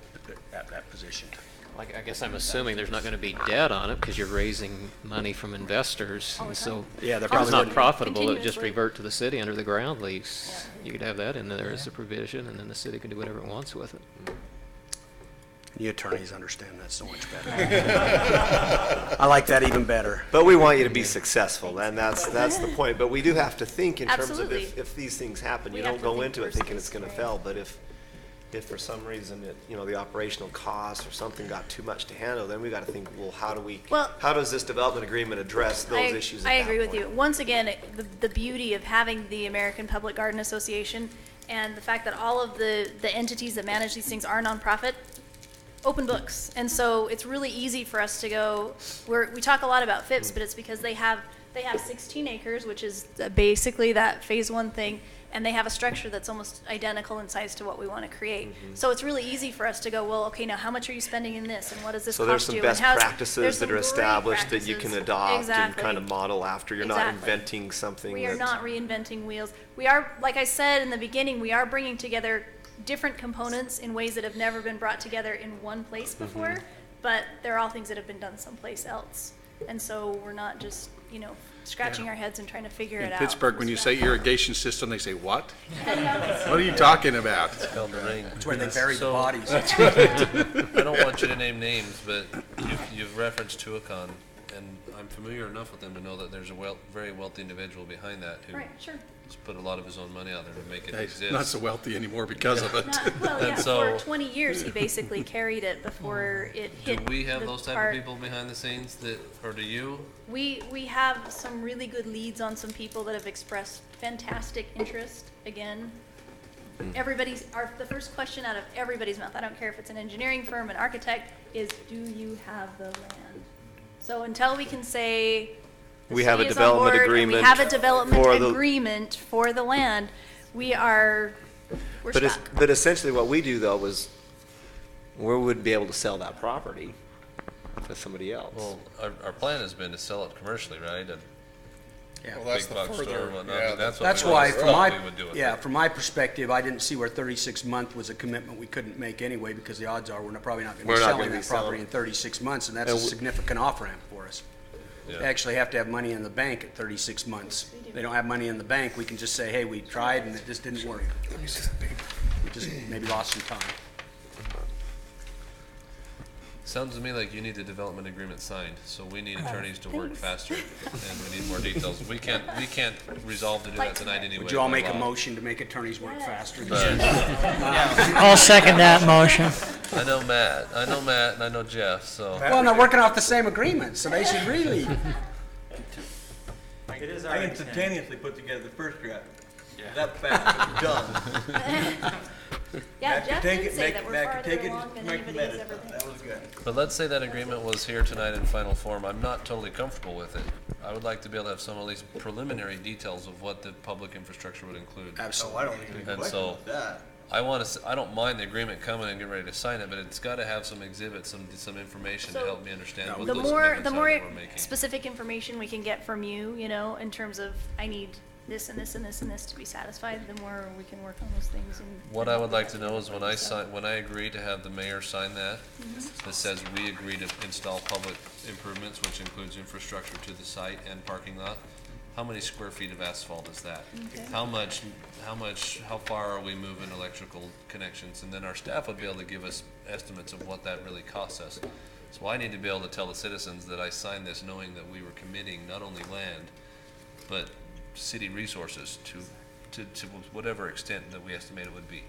S6: positioned.
S8: Like, I guess I'm assuming there's not going to be debt on it because you're raising money from investors. And so
S6: Yeah, they're
S8: if it's
S6: probably
S8: not
S6: wouldn't.
S8: profitable, it would just
S2: Continuously.
S8: revert to the city under the ground lease. You could have that in there as a provision, and then the city can do whatever it wants with it.
S6: You attorneys understand that so much better. I like that even better.
S5: But we want you to be successful, and that's the point. But we do have to think in terms of
S2: Absolutely.
S5: if these things happen.
S2: We
S5: You
S2: have
S5: don't
S2: to
S5: go
S2: think
S5: into it thinking it's
S2: worst
S5: going to
S2: case
S5: fail, but if for some reason the operational costs or something got too much to handle, then we got to think, well, how does this development agreement address those issues?
S2: I agree with you. Once again, the beauty of having the American Public Garden Association and the fact that all of the entities that manage these things are nonprofit, open books. And so it's really easy for us to go, we talk a lot about FIPS, but it's because they have 16 acres, which is basically that phase 1 thing, and they have a structure that's almost identical in size to what we want to create. So it's really easy for us to go, well, okay, now how much are you spending in this, and what does this
S5: So there's
S2: cost
S5: some
S2: you?
S5: best
S2: and
S5: practices that are established that you can adopt and
S2: Exactly.
S5: kind of model after. You're not
S2: Exactly.
S5: inventing something.
S2: We are not reinventing wheels. We are, like I said in the beginning, we are bringing together different components in ways that have never been brought together in one place before, but they're all things that have been done someplace else. And so we're not just, scratching our heads and trying to figure it
S1: In
S2: out.
S1: Pittsburgh, when you say irrigation system, they say, what? What are you talking about?
S4: Called the ring.
S6: That's where they bury the
S4: So-
S6: bodies.
S4: I don't want you to name names, but you've referenced Tuacahn, and I'm familiar enough with them to know that there's a very wealthy individual behind that who
S2: Right, sure.
S4: has put a lot of his own money out there to make it
S1: He's
S4: exist.
S1: not so wealthy anymore because of it.
S2: Well, yeah,
S4: And so-
S2: for 20 years, he basically carried it before it
S4: Do
S2: hit
S4: we have
S2: the
S4: those type
S2: part-
S4: of people behind the scenes or do you?
S2: We have some really good leads on some people that have expressed fantastic interest. Again, the first question out of everybody's mouth, I don't care if it's an engineering firm, an architect, is do you have the land? So until we can say the
S5: We have
S2: city
S5: a
S2: is on
S5: development
S2: board and
S5: agreement
S2: we have a development
S5: for the-
S2: agreement for the land, we're stuck.
S5: But essentially what we do though is we wouldn't be able to sell that property to somebody else.
S4: Well, our plan has been to sell it commercially, right? And
S6: Yeah.
S1: Well, that's
S4: big
S1: the
S4: box store
S1: further,
S4: and whatnot,
S1: yeah,
S4: but that's what
S6: That's
S4: we
S6: why,
S4: always
S6: from
S4: thought we would do with it.
S6: from my perspective, I didn't see where 36-month was a commitment we couldn't make anyway, because the odds are we're probably not going to
S5: We're
S6: be
S5: not
S6: selling
S5: gonna be
S6: that property
S5: selling.
S6: in 36 months, and that's a
S5: And
S6: significant off-ramp for us.
S4: Yeah.
S6: They actually have to have money in the bank at 36 months. They don't have money in the bank, we can just say, hey, we tried and it just didn't work. We just maybe lost some time.
S4: Sounds to me like you need the development agreement signed, so we need attorneys to work faster, and we need more details. We can't resolve to do that tonight anyway.
S6: Would you all
S4: by
S6: make a
S4: law.
S6: motion to make attorneys work faster?
S10: I'll second that motion.
S4: I know Matt, and I know Jeff, so.
S6: Well, they're working off the same agreement, so they should really.
S7: I instantaneously put together the first draft. That fast, done.
S2: Yeah, Jeff
S7: Take
S2: did
S7: it,
S2: say
S7: make
S2: that
S7: it,
S2: we're
S7: make it,
S2: farther
S7: take it,
S2: along than
S7: make
S2: anybody's
S7: it.
S2: ever been.
S7: That was good.
S4: But let's say that agreement was here tonight in final form. I'm not totally comfortable with it. I would like to be able to have some at least preliminary details of what the public infrastructure would include.
S6: Absolutely.
S7: I don't think there's a
S4: And
S7: question
S4: so-
S7: with that.
S4: I don't mind the agreement coming and getting ready to sign it, but it's got to have some exhibits, some information to
S2: So,
S4: help me understand what
S2: The
S4: those
S2: more,
S4: commitments
S2: the
S4: are
S2: more
S4: that we're making.
S2: specific information we can get from you, in terms of, I need this and this and this and this to be satisfied, the more we can work on those things. And
S4: What I would like to know is when I agree to have the mayor sign that,
S2: Mm-hmm.
S4: that says we agree to install public improvements, which includes infrastructure to the site and parking lot, how many square feet of asphalt is that?
S2: Okay.
S4: How far are we moving electrical connections? And then our staff would be able to give us estimates of what that really costs us. So I need to be able to tell the citizens that I signed this knowing that we were committing not only land, but city resources to whatever extent that we estimate it would be.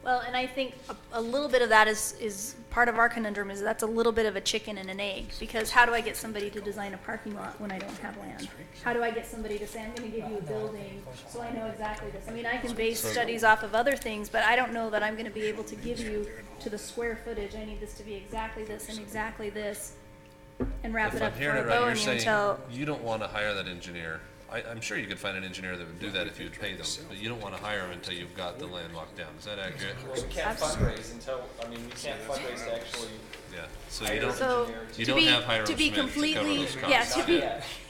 S2: Well, and I think a little bit of that is part of our conundrum is that's a little bit of a chicken and an egg, because how do I get somebody to design a parking lot when I don't have land? How do I get somebody to say, I'm gonna give you a building, so I know exactly this? I mean, I can base studies off of other things, but I don't know that I'm gonna be able to give you to the square footage, I need this to be exactly this and exactly this, and wrap it
S4: If
S2: up
S4: I'm hearing
S2: before
S4: it right, you're
S2: going
S4: saying
S2: until.
S4: you don't want to hire that engineer. I'm sure you could find an engineer that would do that if you'd pay them, but you don't want to hire them until you've got the land locked down. Is that accurate?
S11: Well, we can't fundraise until, I mean, we can't fundraise to actually.
S4: Yeah, so you don't,
S2: So,
S4: you
S2: to
S4: don't
S2: be,
S4: have Hiram
S2: to be
S4: Smith to cover
S2: completely,
S4: those
S2: yeah,
S4: costs.
S2: to be,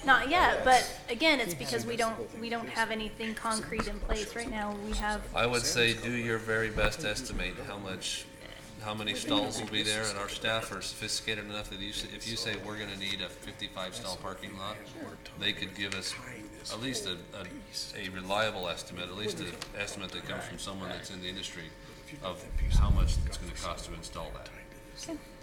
S2: not yet, but again, it's because we don't have anything concrete in place right now. We have,
S4: I would say do your very best to estimate how many stalls will be there, and our staff are sophisticated enough that if you say we're gonna need a 55 stall parking lot, they could give us at least a reliable estimate, at least an estimate that comes from someone that's in the industry of how much it's gonna cost to install that.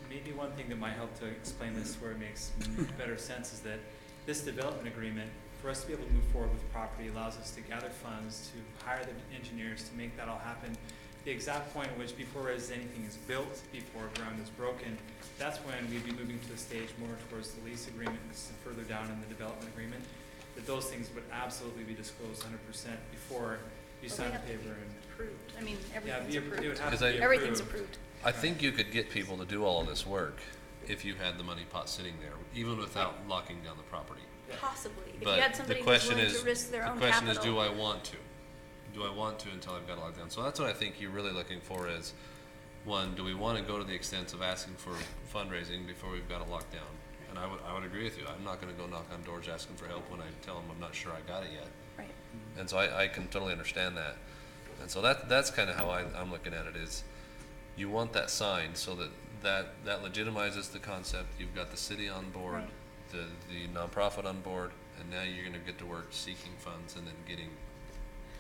S3: Maybe one thing that might help to explain this where it makes better sense is that this development agreement, for us to be able to move forward with property, allows us to gather funds, to hire the engineers, to make that all happen. The exact point at which before anything is built, before ground is broken, that's when we'd be moving to a stage more towards the lease agreement and further down in the development agreement. That those things would absolutely be disclosed 100% before you sign the paper and.
S2: approved. I mean,
S3: Yeah,
S2: everything's
S3: it would
S2: approved.
S3: have to
S4: Because
S3: be
S4: I-
S3: approved.
S2: Everything's approved.
S4: I think you could get people to do all of this work if you had the money pot sitting there, even without locking down the property.
S2: Possibly. If you
S4: But
S2: had
S4: the
S2: somebody who's
S4: question
S2: willing
S4: is,
S2: to risk their
S4: the
S2: own
S4: question is,
S2: capital.
S4: do I want to? Do I want to until I've got it locked down? So that's what I think you're really looking for is, one, do we want to go to the extent of asking for fundraising before we've got it locked down? And I would agree with you. I'm not gonna go knock on doors asking for help when I tell them I'm not sure I got it yet.
S2: Right.
S4: And so I can totally understand that. And so that's kind of how I'm looking at it is, you want that signed so that legitimizes the concept. You've got the city on board,
S2: Right.
S4: the nonprofit on board, and now you're gonna get to work seeking funds and then getting.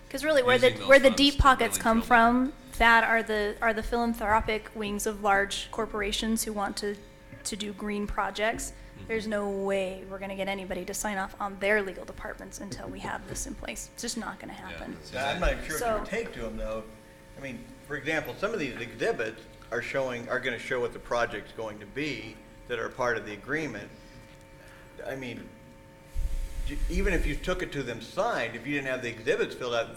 S2: Because really,
S4: Using those
S2: where the
S4: funds
S2: deep
S4: to
S2: pockets
S4: really
S2: come
S4: drill
S2: from, that are the philanthropic wings of large corporations who want to do green projects.
S4: Mm-hmm.
S2: There's no way we're going to get anybody to sign off on their legal departments until we have this in place. It's just not going to happen.
S4: Yeah.
S7: I'm not even sure
S2: So-
S7: what it would take to them, though. I mean, for example, some of these exhibits are going to show what the project's going to be that are part of the agreement. I mean, even if you took it to them signed, if you didn't have the exhibits filled out,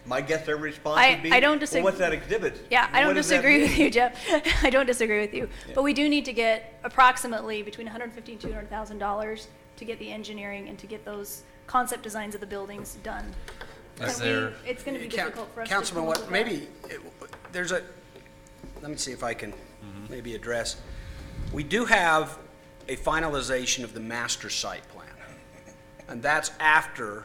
S7: my guess their response would be,
S2: I don't
S7: well,
S2: disagree.
S7: what's that exhibit?
S2: Yeah, I
S7: What
S2: don't
S7: does that
S2: disagree with
S7: mean?"
S2: you, Jeff. I don't disagree with you. But we do need to get approximately between $150,000 and $200,000 to get the engineering and to get those concept designs of the buildings done.
S4: Is
S2: And
S4: there-
S2: it's going to be difficult for us to
S6: Councilman,
S2: come up
S6: what,
S2: with that.
S6: maybe, there's a, let me see if I can maybe address. We do have a finalization of the master site plan. And that's after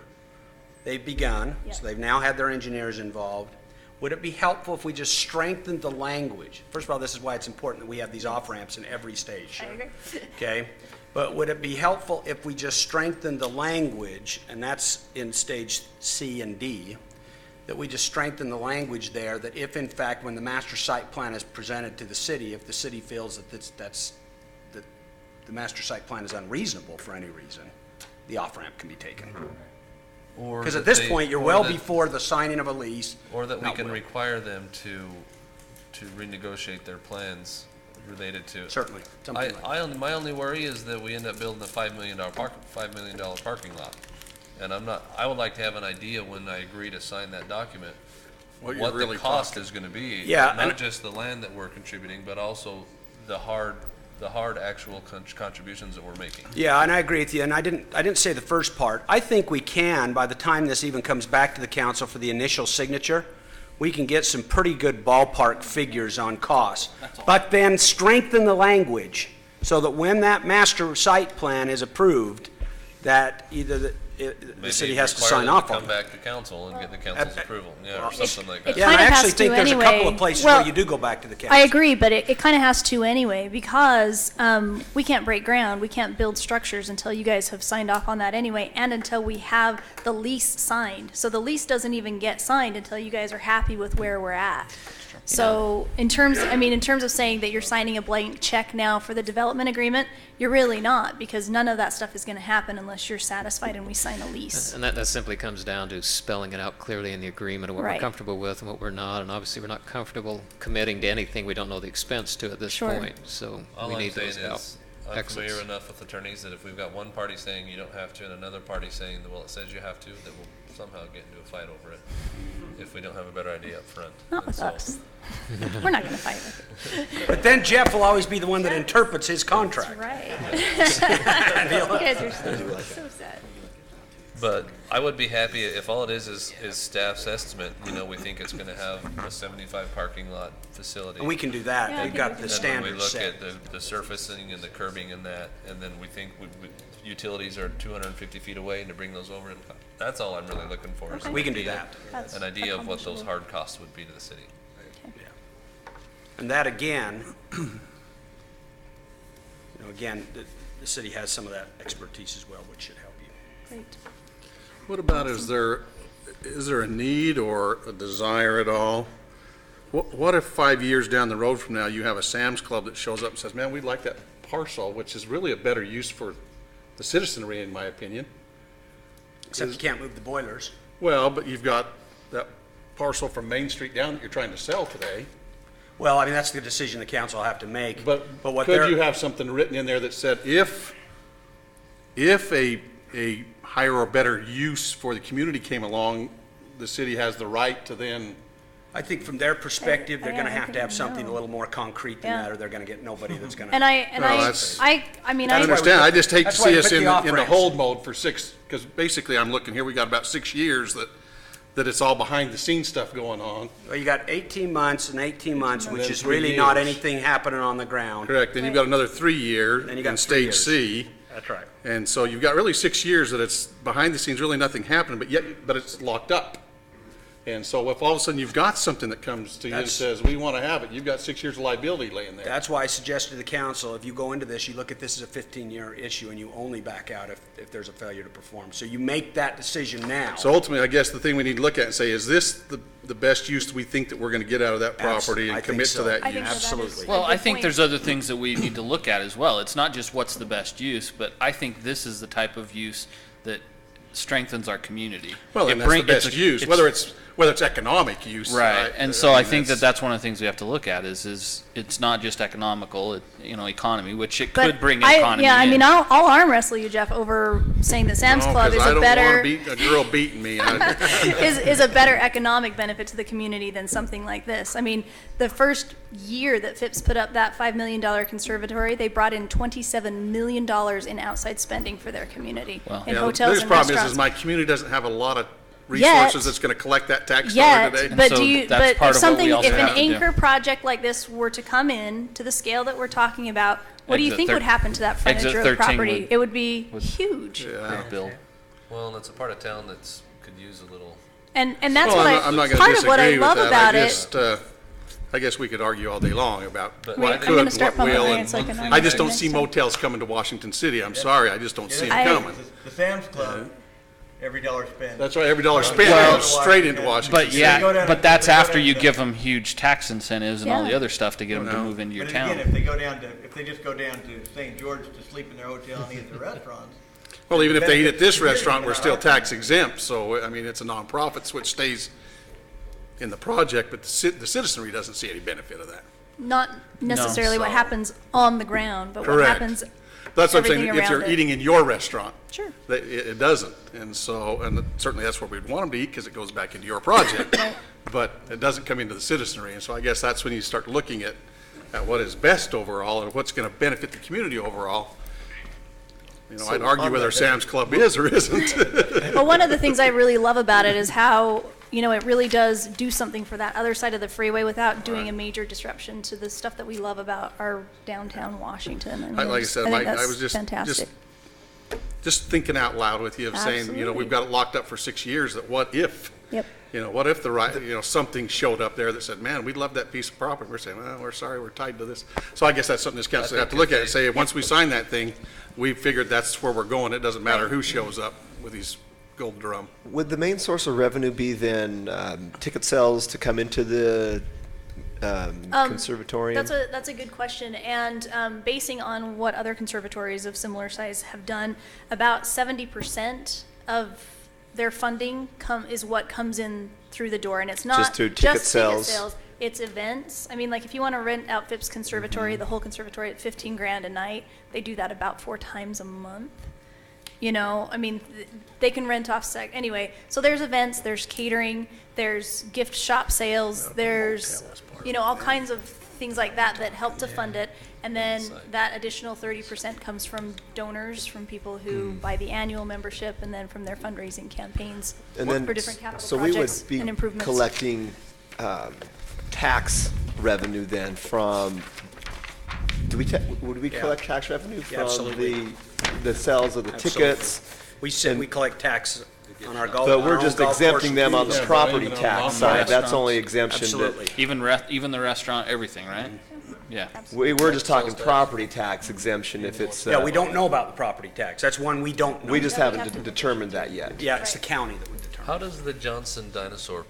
S6: they've begun,
S2: Yeah.
S6: so they've now had their engineers involved. Would it be helpful if we just strengthened the language? First of all, this is why it's important that we have these off-ramps in every stage.
S2: I agree.
S6: Okay? But would it be helpful if we just strengthened the language, and that's in stage C and D, that we just strengthen the language there, that if in fact, when the master site plan is presented to the city, if the city feels that that the master site plan is unreasonable for any reason, the off-ramp can be taken.
S4: Or
S6: Because
S4: that
S6: at this
S4: they-
S6: point, you're
S4: or
S6: well
S4: that-
S6: before the signing of a lease.
S4: Or that we
S6: Not
S4: can
S6: will.
S4: require them to renegotiate their plans related to.
S6: Certainly, something like that.
S4: My only worry is that we end up building a $5 million parking lot. And I would like to have an idea when I agree to sign that document,
S1: What you're
S4: what the
S1: really
S4: cost
S1: talking.
S4: is gonna be.
S6: Yeah,
S4: Not
S6: and-
S4: just the land that we're contributing, but also the hard actual contributions that we're making.
S6: Yeah, and I agree with you, and I didn't say the first part. I think we can, by the time this even comes back to the council for the initial signature, we can get some pretty good ballpark figures on costs. But then strengthen the language so that when that master site plan is approved, that either the
S4: Maybe
S6: city has to
S4: require
S6: sign
S4: them
S6: off
S4: Come
S6: on it.
S4: back to council and get the council's approval, yeah, or something like that.
S2: it
S6: Yeah, and I
S2: kind of
S6: actually
S2: has
S6: think
S2: to
S6: there's a couple
S2: anyway.
S6: of places
S2: Well,
S6: where you do go back to the council.
S2: I agree, but it kind of has to anyway, because we can't break ground, we can't build structures until you guys have signed off on that anyway, and until we have the lease signed. So the lease doesn't even get signed until you guys are happy with where we're at. So in terms of saying that you're signing a blank check now for the development agreement, you're really not, because none of that stuff is going to happen unless you're satisfied and we sign a lease.
S8: And that simply comes down to spelling it out clearly in the agreement of what we're
S2: Right.
S8: comfortable with and what we're not. And obviously, we're not comfortable committing to anything we don't know the expense to at this
S2: Sure.
S8: point. So
S4: All
S8: we
S4: I'm
S8: need
S4: saying
S8: those out.
S4: is, I'm
S8: exits.
S4: familiar enough with attorneys that if we've got one party saying you don't have to and another party saying that, well, it says you have to, that we'll somehow get into a fight over it if we don't have a better idea up front.
S2: Not
S4: And
S2: with
S4: so-
S2: us. We're not going to fight with it.
S6: But then Jeff will always be the one that interprets his contract.
S2: Right. You guys are so sad.
S4: But I would be happy if all it is staff's estimate, we think it's gonna have a 75 parking lot facility.
S6: And we can do that.
S2: Yeah,
S6: They've
S2: I
S6: got
S2: think
S6: the
S2: we
S4: Then when we
S6: standards
S4: look
S6: set.
S4: at the surfacing and the curbing and that, and then we think utilities are 250 feet away, and to bring those over, that's all I'm really looking for. Is
S6: We can do
S4: an idea-
S6: that.
S2: That's
S4: An idea of what those
S2: accomplishable.
S4: hard costs would be to the city.
S6: And that again, again, the city has some of that expertise as well, which should help you.
S2: Great.
S1: What about, is there a need or a desire at all? What if 5 years down the road from now, you have a Sam's Club that shows up and says, man, we'd like that parcel, which is really a better use for the citizenry, in my opinion.
S6: Except you can't move the boilers.
S1: Well, but you've got that parcel from Main Street down that you're trying to sell today.
S6: Well, I mean, that's the decision the council will have to make.
S1: But
S6: what
S1: could
S6: they're-
S1: you have something written in there that said, if a higher or better use for the community came along, the city has the right to then,
S6: I think from their perspective, they're
S2: Yeah,
S6: gonna
S2: I
S6: have
S2: think
S6: to have
S2: we
S6: something a
S2: know.
S6: little more concrete than
S2: Yeah.
S6: that, or they're gonna get nobody that's gonna.
S2: And I
S1: that's-
S2: mean,
S6: That's
S1: I
S6: why we
S1: understand,
S6: put-
S1: I just hate to
S6: that's why
S1: see
S6: we
S1: us
S6: put the
S1: in the
S6: off-ramps.
S1: hold mode for because basically I'm looking here, we got about 6 years that it's all behind the scenes stuff going on.
S6: Well, you got 18 months and 18 months,
S1: And
S6: which
S1: then
S6: is
S1: 3
S6: really not
S1: years.
S6: anything happening on the ground.
S1: Correct, then you've got another 3 year
S6: Then you got
S1: in
S6: 3
S1: stage
S6: years.
S1: C.
S6: That's right.
S1: And so you've got really 6 years that it's behind the scenes, really nothing happening, but it's locked up. And so if all of a sudden you've got something that comes to you and
S6: That's-
S1: says, we want to have it, you've got 6 years of liability laying there.
S6: That's why I suggested to the council, if you go into this, you look at this as a 15-year issue, and you only back out if there's a failure to perform. So you make that decision now.
S1: So ultimately, I guess the thing we need to look at and say, is this the best use we think that we're going to get out of that property
S6: I
S1: and
S6: think
S1: commit
S6: so.
S1: to that
S2: I
S1: use?
S2: think that is
S6: Absolutely.
S2: a
S9: Well, I
S2: good
S9: think
S2: point.
S9: there's other things that we need to look at as well. It's not just what's the best use, but I think this is the type of use that strengthens our community.
S1: Well,
S9: It
S1: and that's the
S9: bring-
S1: best use, whether it's economic use.
S9: Right, and so I think
S1: mean,
S9: that's one of the things we have to look at is it's not just economical, economy, which it
S2: But
S9: could bring
S2: I-
S9: economy
S2: Yeah, I
S9: in.
S2: mean, I'll arm wrestle you, Jeff, over saying that Sam's
S1: No,
S2: Club
S1: 'cause
S2: is
S1: I
S2: a
S1: don't want
S2: better,
S1: a girl beating me.
S2: is a better economic benefit to the community than something like this. I mean, the first year that Phipps put up that $5 million conservatory, they brought in $27 million in outside spending for their community,
S9: Well,
S2: in
S1: Yeah,
S2: hotels
S1: the
S2: and
S1: biggest problem
S2: restaurants.
S1: is my community doesn't have a lot of
S2: Yet.
S1: resources that's going to collect that tax dollar
S2: Yet,
S1: today.
S2: but
S9: so
S2: do you,
S9: that's
S2: but
S9: part
S2: if
S9: of what we
S2: something,
S9: also
S2: if an
S9: have to do.
S2: anchor project like this were to come in to the scale that we're talking about, what do you
S9: Exit
S2: think
S9: thir-
S2: would happen to that frontage
S9: exit
S2: road
S9: 13
S2: property?
S9: would-
S2: It would be
S9: would-
S2: huge.
S1: Yeah.
S9: Bill.
S4: Well, and it's a part of town that's, could use a little,
S2: And that's
S1: Well,
S2: what
S1: I'm not going to
S2: part of what I
S1: disagree with
S2: love
S1: that.
S2: about
S1: I
S2: it.
S1: just, I guess we could argue all day long about
S4: But
S1: what
S4: I'm
S1: could
S2: gonna
S1: and
S2: start
S1: what
S2: pumping
S1: will.
S2: iron
S1: and
S2: so I can
S1: I just
S2: argue
S1: don't
S2: next
S1: see
S2: time.
S1: motels coming to Washington City. I'm sorry, I just don't see them
S2: I-
S1: coming.
S7: The Sam's Club, every dollar spent.
S1: That's right, every dollar spent
S7: Well-
S1: goes straight into Washington
S9: But
S1: City.
S7: Go
S9: yeah,
S7: down
S9: but
S7: to-
S9: that's
S7: they go
S9: after
S7: down
S9: you
S7: to-
S9: give them huge tax incentives and all the
S2: Yeah.
S9: other stuff to get them to
S1: No.
S9: move into your
S7: But
S9: town.
S7: again, if they go down to, if they just go down to St. George to sleep in their hotel and eat at the restaurants,
S1: Well, even if they eat at this
S7: Benefits
S1: restaurant, we're still
S7: community, not our
S1: tax exempt, so, I mean, it's a nonprofit, which stays in the project, but the citizenry doesn't see any benefit of that.
S2: Not necessarily what
S1: So-
S2: happens on the ground, but what
S1: Correct.
S2: happens.
S1: That's what I'm saying,
S2: everything
S1: if you're
S2: around it.
S1: eating in your restaurant.
S2: Sure.
S1: It doesn't, and so, and certainly that's where we'd want them to eat, because it goes back into your project. But it doesn't come into the citizenry, and so I guess that's when you start looking at what is best overall, and what's gonna benefit the community overall. You know,
S5: So
S1: I'd argue
S5: on
S1: whether
S5: that-
S1: Sam's Club is or isn't.
S2: But one of the things I really love about it is how, it really does do something for that other side of the freeway without doing a major disruption to the stuff that we love about our downtown Washington.
S1: Like I said,
S2: think
S1: I
S2: that's
S1: was just
S2: fantastic.
S1: thinking out loud with you of saying,
S2: Absolutely.
S1: we've got it locked up for 6 years, that what if?
S2: Yep.
S1: What if something showed up there that said, man, we'd love that piece of property. We're saying, well, we're sorry, we're tied to this. So I guess that's something this council have to look at and say, once we sign that thing, we figured that's where we're going. It doesn't matter who shows up with these gold drum.
S5: Would the main source of revenue be then ticket sales to come into the conservatorium?
S2: That's a good question. And basing on what other conservatories of similar size have done, about 70% of their funding is what comes in through the door, and it's not
S5: Just through ticket sales.
S2: Ticket sales. It's events. I mean, like if you want to rent out Phipps Conservatory, the whole conservatory at $15,000 a night, they do that about 4 times a month. You know, I mean, they can rent off anyway. So there's events, there's catering, there's gift shop sales, there's, you know, all kinds of things like that that help to fund it. And then that additional 30% comes from donors, from people who buy the annual membership, and then from their fundraising campaigns for different capital projects and improvements.
S5: So we would be collecting tax revenue then from, would we collect tax revenue from
S6: absolutely.
S5: the sales of the tickets?
S6: We collect tax on our golf.
S5: But we're just exempting them on the property tax side. That's only exemption
S6: Absolutely.
S5: that,
S9: Even the restaurant, everything, right? Yeah.
S5: we're just talking property tax exemption if it's.
S6: Yeah, we don't know about the property tax. That's one we don't know.
S5: We just haven't determined that yet.
S6: Yeah, it's the county that would determine.
S4: How does the Johnson Dinosaur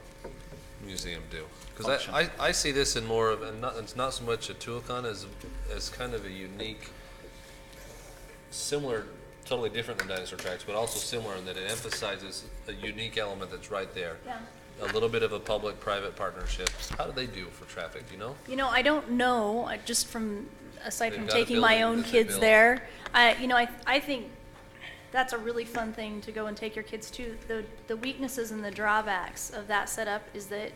S4: Museum do? Because I see this in more of, and it's not so much a Tuacahn as kind of a unique, similar, totally different than Dinosaur Tracks, but also similar in that it emphasizes a unique element that's right there.
S2: Yeah.
S4: A little bit of a public-private partnership. How do they do for traffic? Do you know?
S2: You know, I don't know, just aside
S4: They've
S2: from
S4: got a
S2: taking my
S4: building
S2: own
S4: that they
S2: kids
S4: built.
S2: there, I think that's a really fun thing to go and take your kids to. The weaknesses and the drawbacks of that setup is that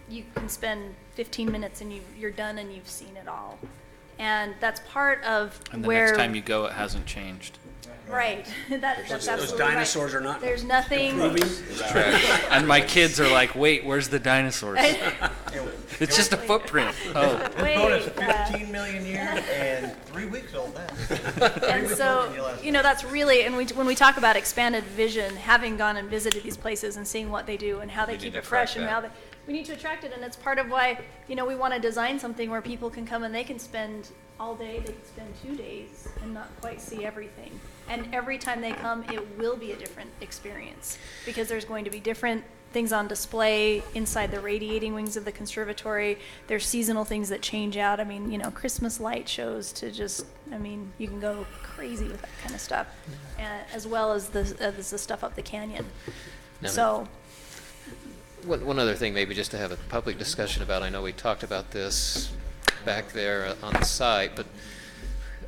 S2: you can spend 15 minutes and you're done and you've seen it all. And that's part of
S9: And the
S2: where.
S9: next time you go, it hasn't changed.
S2: Right. That's
S6: Those
S2: absolutely
S6: dinosaurs
S2: right.
S6: are not
S2: There's nothing.
S9: And my kids are like, wait, where's the dinosaurs? It's just a footprint. Oh.
S2: Wait,
S7: 15 million years and 3 weeks old now.
S2: and so, you know, that's really, and when we talk about expanded vision, having gone and visited these places and seeing what they do and how they
S4: We
S2: keep
S4: need
S2: it
S4: to
S2: fresh
S4: attract
S2: and how
S4: that.
S2: we need to attract it, and it's part of why, you know, we want to design something where people can come and they can spend all day, they can spend 2 days and not quite see everything. And every time they come, it will be a different experience because there's going to be different things on display inside the radiating wings of the conservatory. There's seasonal things that change out. I mean, you know, Christmas light shows to just, I mean, you can go crazy with that kind of stuff, as well as the stuff up the canyon.
S8: Now-
S2: So,
S8: One other thing, maybe just to have a public discussion about, I know we talked about this back there on the site, but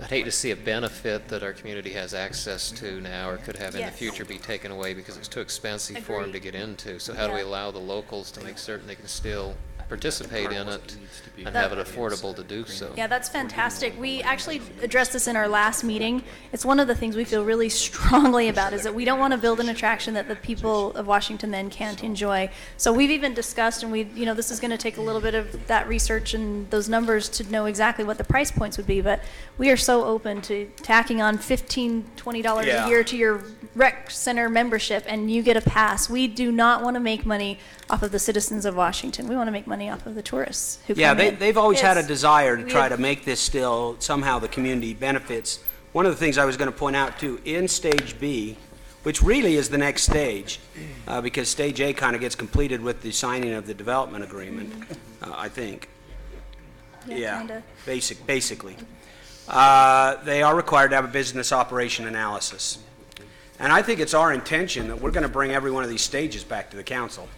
S8: I'd hate to see a benefit that our community has access to now or could have in the
S2: Yes.
S8: future be taken away because it's too expensive for them to
S2: Agreed.
S8: get into. So how do we
S2: Yeah.
S8: allow the locals to make certain they can still participate in it and have it affordable to do so?
S2: yeah, that's fantastic. We actually addressed this in our last meeting. It's one of the things we feel really strongly about is that we don't want to build an attraction that the people of Washington then can't enjoy. So we've even discussed, and you know, this is going to take a little bit of that research and those numbers to know exactly what the price points would be, but we are so open to tacking on $15, $20
S6: Yeah.
S2: a year to your rec center membership and you get a pass. We do not want to make money off of the citizens of Washington. We want to make money off of the tourists who
S6: Yeah,
S2: come in.
S6: they've always had a
S2: It's-
S6: desire to
S2: we
S6: try
S2: have-
S6: to make this still somehow the community benefits. One of the things I was going to point out too, in Stage B, which really is the next stage, because Stage A kind of gets completed with the signing of the development agreement, I think. Yeah,
S2: kinda.
S6: basically. They are required to have a business operation analysis. And I think it's our intention that we're going to bring every one of these stages back to the council.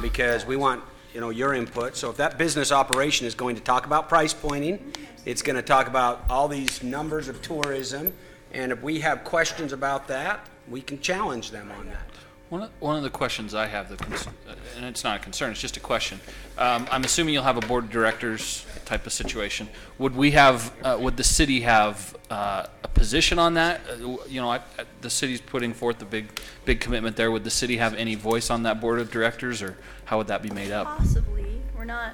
S6: Because we want, you know, your input. So if that business operation is going to talk about price pointing, it's going to talk about all these numbers of tourism, and if we have questions about that, we can challenge them on that.
S9: One of the questions I have, and it's not a concern, it's just a question. I'm assuming you'll have a board of directors type of situation. Would the city have a position on that? You know, the city's putting forth a big commitment there. Would the city have any voice on that board of directors, or how would that be made up?
S2: Possibly. We're not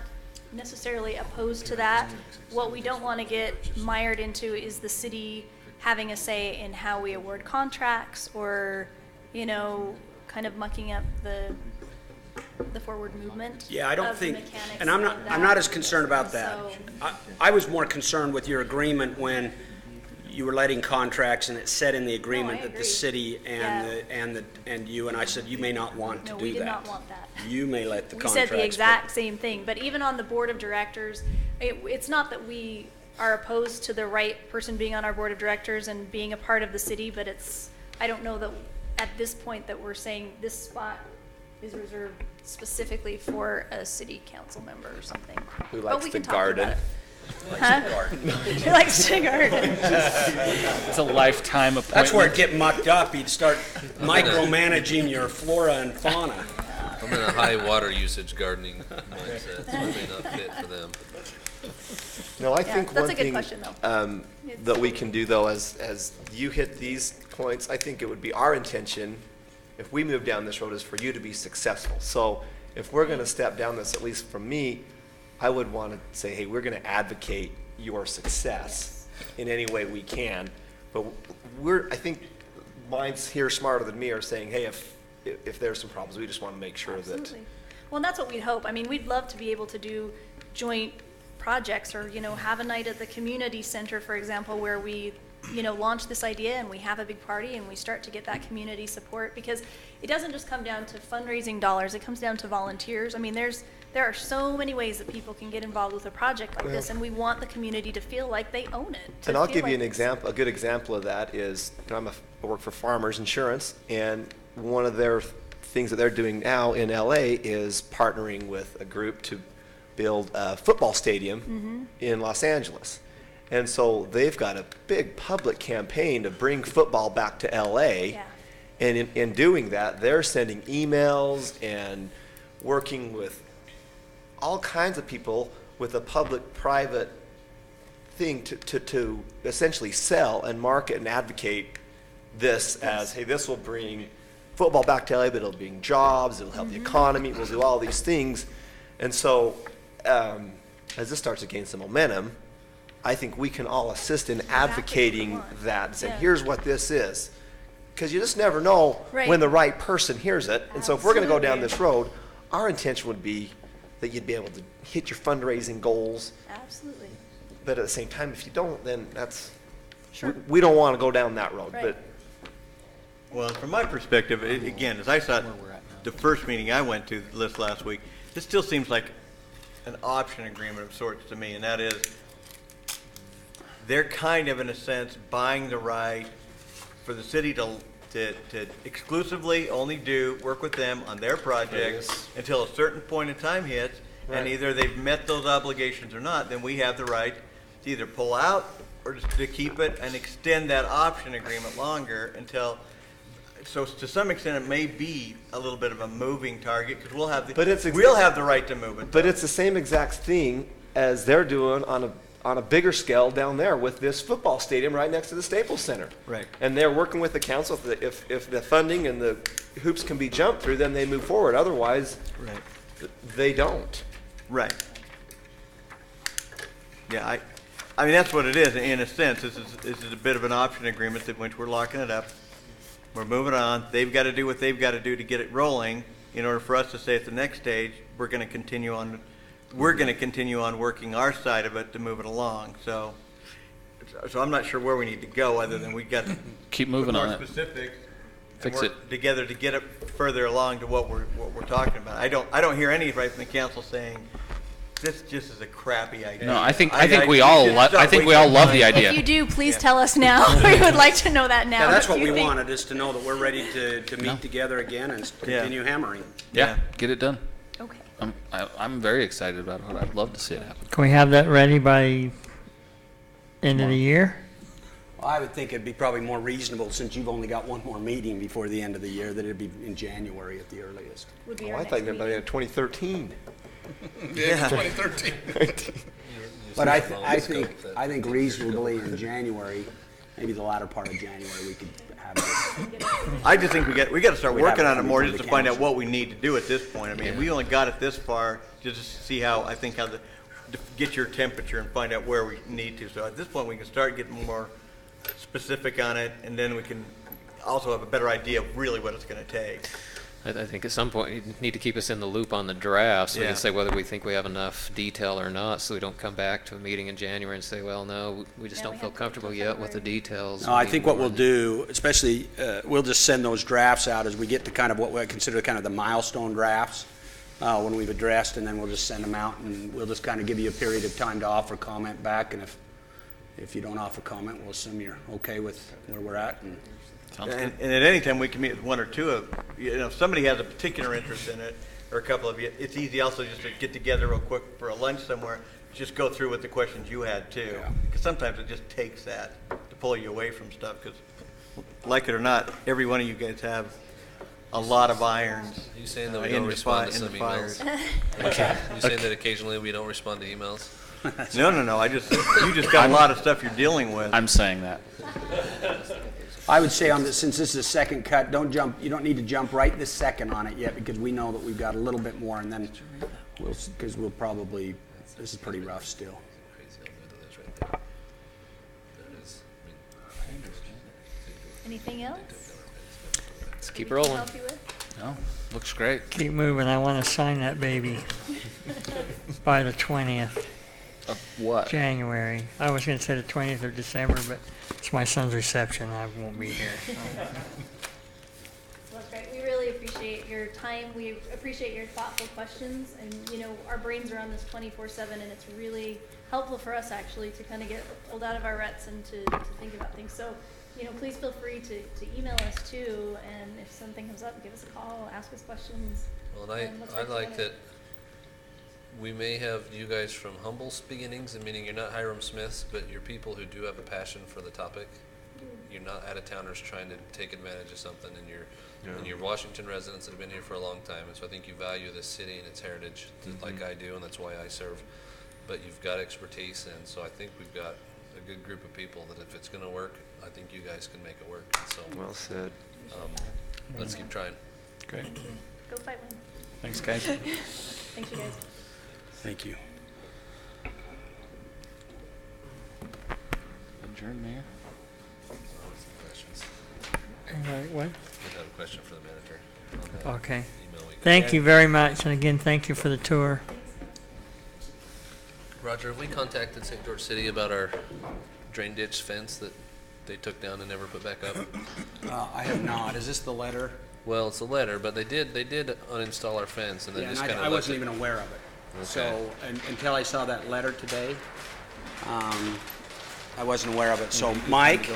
S2: necessarily opposed to that. What we don't want to get mired into is the city having a say in how we award contracts or, you know, kind of mucking up the forward movement.
S6: Yeah, I don't
S2: of the
S6: think,
S2: mechanics
S6: and I'm
S2: of
S6: not
S2: that.
S6: as concerned about that.
S2: So-
S6: I was more concerned with your agreement when you were letting contracts, and it said in the agreement
S2: I
S6: that the
S2: agree.
S6: city
S2: Yeah.
S6: and you, and I said, you may not want to
S2: No,
S6: do that.
S2: we did not want that.
S6: You may let the
S2: We
S6: contracts.
S2: said the exact same thing, but even on the board of directors, it's not that we are opposed to the right person being on our board of directors and being a part of the city, but I don't know that at this point that we're saying this spot is reserved specifically for a city council member or something.
S5: Who
S2: But
S5: likes
S2: we
S5: to
S2: can talk
S5: garden?
S2: about it. Huh? Who likes to garden?
S9: It's a lifetime appointment.
S6: That's where it get mucked up. You'd start micromanaging your flora and fauna.
S4: I'm in a high water usage gardening mindset, so it may not fit for them.
S5: No, I
S2: Yeah,
S5: think
S2: that's
S5: one
S2: a good
S5: thing
S2: question, though.
S5: that we can do, though, as you hit these points, I think it would be our intention, if we move down this road, is for you to be successful. So if we're going to step down this, at least from me, I would want to say, hey, we're going to advocate your success in any way we can. But I think minds here smarter than me are saying, hey, if there's some problems, we just want to make sure
S2: Absolutely. Well, and that's what we'd hope. I mean, we'd love to be able to do joint projects or, have a night at the community center, for example, where we, launch this idea and we have a big party and we start to get that community support, because it doesn't just come down to fundraising dollars, it comes down to volunteers. I mean, there are so many ways that people can get involved with a project like this, and we want the community to feel like they own it.
S5: And I'll give you an example. A good example of that is, I work for Farmers Insurance, and one of their things that they're doing now in LA is partnering with a group to build a football stadium in Los Angeles. And so they've got a big public campaign to bring football back to LA.
S2: Yeah.
S5: And in doing that, they're sending emails and working with all kinds of people with a public-private thing to essentially sell and market and advocate this as, hey, this will bring football back to LA, but it'll bring jobs, it'll help the economy, we'll do all these things. And so as this starts to gain some momentum, I think we can all assist in advocating that and say,
S2: Yeah.
S5: here's what this is. Because you just never know
S2: Right.
S5: when the right person hears it. And so if we're going to go down
S2: Absolutely.
S5: this road, our intention would be that you'd be able to hit your fundraising goals.
S2: Absolutely.
S5: But at the same time, if you don't, then
S2: Sure.
S5: we don't want to go down that road.
S2: Right.
S5: But
S7: Well, from my perspective, again, as I saw the first meeting I went to this last week, this still seems like an option agreement of sorts to me, and that is they're kind of, in a sense, buying the right for the city to exclusively only work with them on their projects
S5: Yes.
S7: until a certain point in time hits,
S5: Right.
S7: and either they've met those obligations or not, then we have the right to either pull out or to keep it and extend that option agreement longer until. So to some extent, it may be a little bit of a moving target because we'll have we'll have the right to move it.
S5: But it's the same exact thing as they're doing on a bigger scale down there with this football stadium right next to the Staples Center.
S7: Right.
S5: And they're working with the council. If the funding and the hoops can be jumped through, then they move forward. Otherwise,
S7: Right.
S5: they don't.
S7: Right. Yeah, I mean that's what it is in a sense. This is a bit of an option agreement that which we're locking it up. We're moving on. They've got to do what they've got to do to get it rolling in order for us to say at the next stage we're going to continue on. We're going to continue on working our side of it to move it along. So I'm not sure where we need to go other than we got to
S9: Keep moving
S7: put
S9: on
S7: more
S9: it.
S7: specifics. and
S9: Fix
S7: work together to get it further along to what we're talking about. I don't hear any right from the council saying this just is a crappy idea.
S9: No, I think we all love the idea.
S2: If you do, please tell us now. We would like to know that now.
S6: Yeah, that's
S2: If
S6: what
S2: you
S6: we
S2: think-
S6: wanted, is to know that we're ready to meet
S9: No.
S6: together again and continue hammering.
S9: Yeah, get it done.
S2: Okay.
S9: I'm very excited about it. I'd love to see it happen.
S10: Can we have that ready by end of the year?
S6: Well, I would think it'd be probably more reasonable, since you've only got one more meeting before the end of the year, that it'd be in January at the earliest.
S2: Would be
S5: Oh,
S2: our
S5: I
S2: next
S5: thought you meant by the
S2: meeting.
S5: end of 2013.
S1: Yeah, 2013.
S6: But I think reasonably in January, maybe the latter part of January, we could have it.
S7: I just think we got to start
S6: We'd have
S7: working
S6: it
S7: on it
S6: coming
S7: more
S6: from
S7: just
S6: the
S7: to find out
S6: council.
S7: what we need to do at this point. I mean, we only got it this far just to see how to get your temperature and find out where we need to. So at this point, we can start getting more specific on it, and then we can also have a better idea of really what it's going to take.
S8: I think at some point you need to keep us in the loop on the draft so we
S5: Yeah.
S8: can say whether we think we have enough detail or not, so we don't come back to a meeting in January and say, well, no, we just
S2: Now
S8: don't
S2: we
S8: feel
S2: have to wait
S8: comfortable
S2: till
S8: yet with the
S2: February.
S8: details.
S6: No,
S8: We
S6: I
S8: need
S6: think what
S8: more.
S6: we'll do, especially, we'll just send those drafts out as we get to kind of what we consider kind of the milestone drafts, when we've addressed, and then we'll just send them out, and we'll just kind of give you a period of time to offer comment back, and if you don't offer comment, we'll assume you're okay with where we're at, and
S9: Sounds
S7: And,
S9: good.
S7: and at any time, we can meet with one or two of, if somebody has a particular interest in it, or a couple of you, it's easy also just to get together real quick for a lunch somewhere, just go through with the questions you had too.
S6: Yeah.
S7: Because sometimes it just takes that to pull you away from stuff, because like it or not, every one of you guys have a lot of irons.
S4: Are you saying that we
S7: in
S4: don't
S7: the
S4: respond to
S7: fi- in
S4: some
S7: the
S4: emails?
S7: fires.
S4: You saying that occasionally we don't respond to emails?
S7: No, you just got a lot of stuff you're dealing with.
S9: I'm saying that.
S6: I would say since this is a second cut, you don't need to jump right this second on it yet, because we know that we've got a little bit more, and then because this is pretty rough still.
S4: Crazy how good it is right there. There it is. I mean,
S2: Anything else?
S8: Let's
S2: that
S8: keep
S2: we can
S8: rolling.
S2: help you with?
S9: No, looks great.
S10: Keep moving. I want to sign that baby by the 20th
S9: Of what?
S10: January. I was going to say the 20th of December, but it's my son's reception. I won't be here.
S2: Well, that's great. We really appreciate your time. We appreciate your thoughtful questions. And, our brains are on this 24/7, and it's really helpful for us, actually, to kind of get pulled out of our ruts and to think about things. So, please feel free to email us, too. And if something comes up, give us a call, ask us questions.
S4: Well, and
S2: and let's
S4: I
S2: work
S4: like
S2: together.
S4: that we may have you guys from humble beginnings, and meaning you're not Hiram Smiths, but you're people who do have a passion for the topic. You're not out-of-towners trying to take advantage of something, and you're Washington residents that have been here for a long time, and so I think you value this city and its heritage, like I do, and that's why I serve. But you've got expertise, and so I think we've got a good group of people that if it's going to work, I think you guys can make it work. So
S5: Well said.
S4: let's keep trying.
S9: Great.
S2: Go fight one.
S9: Thanks, guys.
S2: Thank you, guys.
S6: Thank you.
S9: Adjourn, Mayor.
S4: Questions?
S10: What?
S4: I have a question for the manager. on that
S10: Okay.
S4: email we got.
S10: Thank you very much. And again, thank you for the tour.
S4: Roger, have we contacted St. George City about our drain ditch fence that they took down and never put back up?
S6: I have not. Is this the letter?
S4: Well, it's a letter, but they did uninstall our fence and then
S6: Yeah, and
S4: just kind of
S6: I wasn't even aware of it.
S4: Okay.
S6: So, until I saw that letter today, I wasn't aware of it. So, Mike?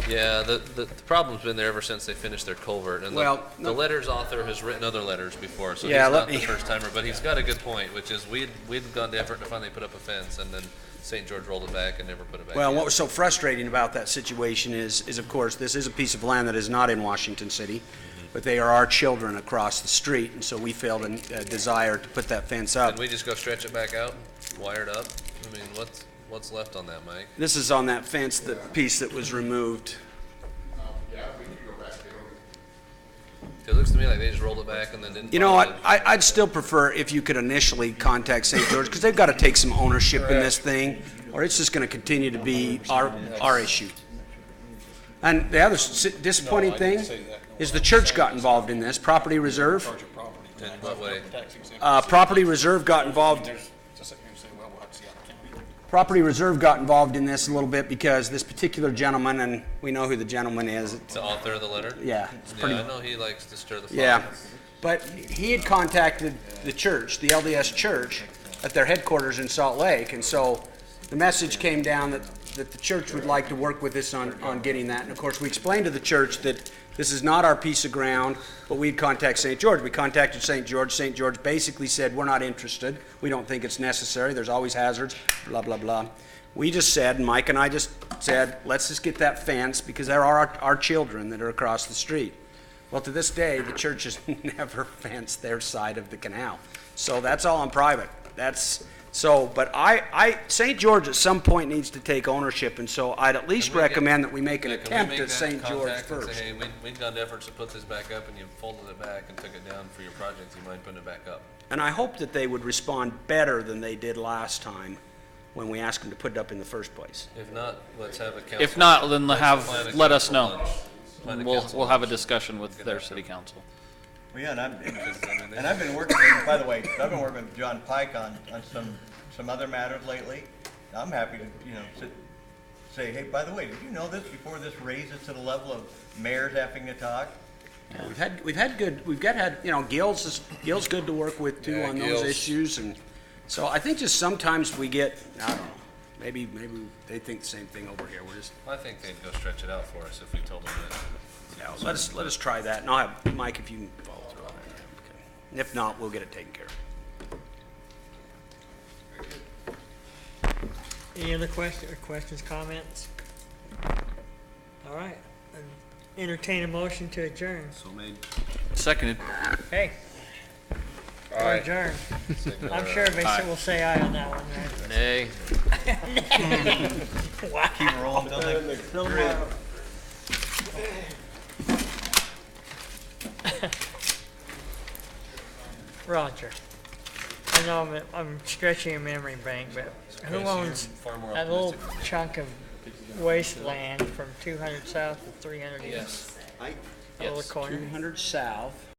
S4: Yeah, the problem's been there ever since they finished their culvert, and
S6: Well,
S4: the
S6: no-
S4: letter's author has written other letters before, so
S6: Yeah,
S4: he's
S6: let
S4: not the
S6: me-
S4: first timer, but he's got a good point, which is we'd gone to effort to finally put up a fence, and then St. George rolled it back and never put it back
S6: Well,
S4: in.
S6: what was so frustrating about that situation is of course, this is a piece of land that is not in Washington City, but they are our children across the street, and so we felt a desire to put that fence up.
S4: Can we just go stretch it back out, wire it up? I mean, what's left on that, Mike?
S6: This is on that fence, the piece that was removed.
S4: It looks to me like they just rolled it back and then didn't.
S6: You know
S4: follow
S6: what,
S4: the-
S6: I'd still prefer if you could initially contact St. George, because they've got to take some ownership in this thing, or it's just going to continue to be our issue. And the other disappointing thing is the church got involved in this, Property Reserve.
S4: In what way?
S6: Property Reserve got involved. Property Reserve got involved in this a little bit because this particular gentleman, and we know who the gentleman is.
S4: The author of the letter?
S6: Yeah, it's pretty.
S4: Yeah, I know he likes to stir the fire.
S6: Yeah, but he had contacted the church, the LDS church, at their headquarters in Salt Lake, and so the message came down that the church would like to work with us on getting that. And of course, we explained to the church that this is not our piece of ground, but we'd contact St. George. We contacted St. George. St. George basically said, we're not interested. We don't think it's necessary. There's always hazards, blah, blah, blah. We just said, and Mike and I just said, let's just get that fence because there are our children that are across the street. Well, to this day, the church has never fenced their side of the canal. So that's all on private. But St. George at some point needs to take ownership, and so I'd at least
S4: Can we get-
S6: recommend that we make an
S4: Yeah, can we
S6: attempt
S4: make
S6: at
S4: that
S6: St. George
S4: contact and
S6: first.
S4: say, hey, we'd gone to efforts to put this back up and you folded it back and took it down for your project, you mind putting it back up?
S6: And I hope that they would respond better than they did last time when we asked them to put it up in the first place.
S4: If not, let's have a council.
S9: If not, then
S4: let's
S9: have,
S4: plan a
S9: let us
S4: council
S9: know.
S4: lunch Plan the
S9: we'll
S4: council
S9: have a
S4: option.
S9: discussion with their city council.
S7: Well, yeah, and
S4: Because, I mean,
S7: and I've been working, by the way, I've been working with John Pike on some other matters lately. I'm happy to, say, hey, by the way, did you know this before this raises to the level of mayors having to talk?
S6: Yeah, Gil's good to work with too
S1: Yeah,
S6: on
S1: Gil's-
S6: those issues, and so I think just sometimes we get, I don't know, maybe they think the same thing over here, we're just,
S4: I think they'd go stretch it out for us if we told them that.
S6: yeah, let us try that, and I'll have, Mike, if you can follow through on that. Okay. And if not, we'll get it taken care of.
S10: Any other questions, comments? All right. Entertain a motion to adjourn.
S4: So made.
S9: Seconded.
S10: Hey. We're adjourned. I'm sure everybody will say aye on that one, right?
S8: Nay.
S7: Keep rolling till next.
S10: Till tomorrow. Roger. I know I'm stretching a memory bank, but who
S4: Okay, so you're
S10: owns
S4: far more
S10: that little
S4: optimistic.
S10: chunk of wasteland from 200 south to 300 east?
S4: Yes.
S10: A little corner.
S6: 200 south.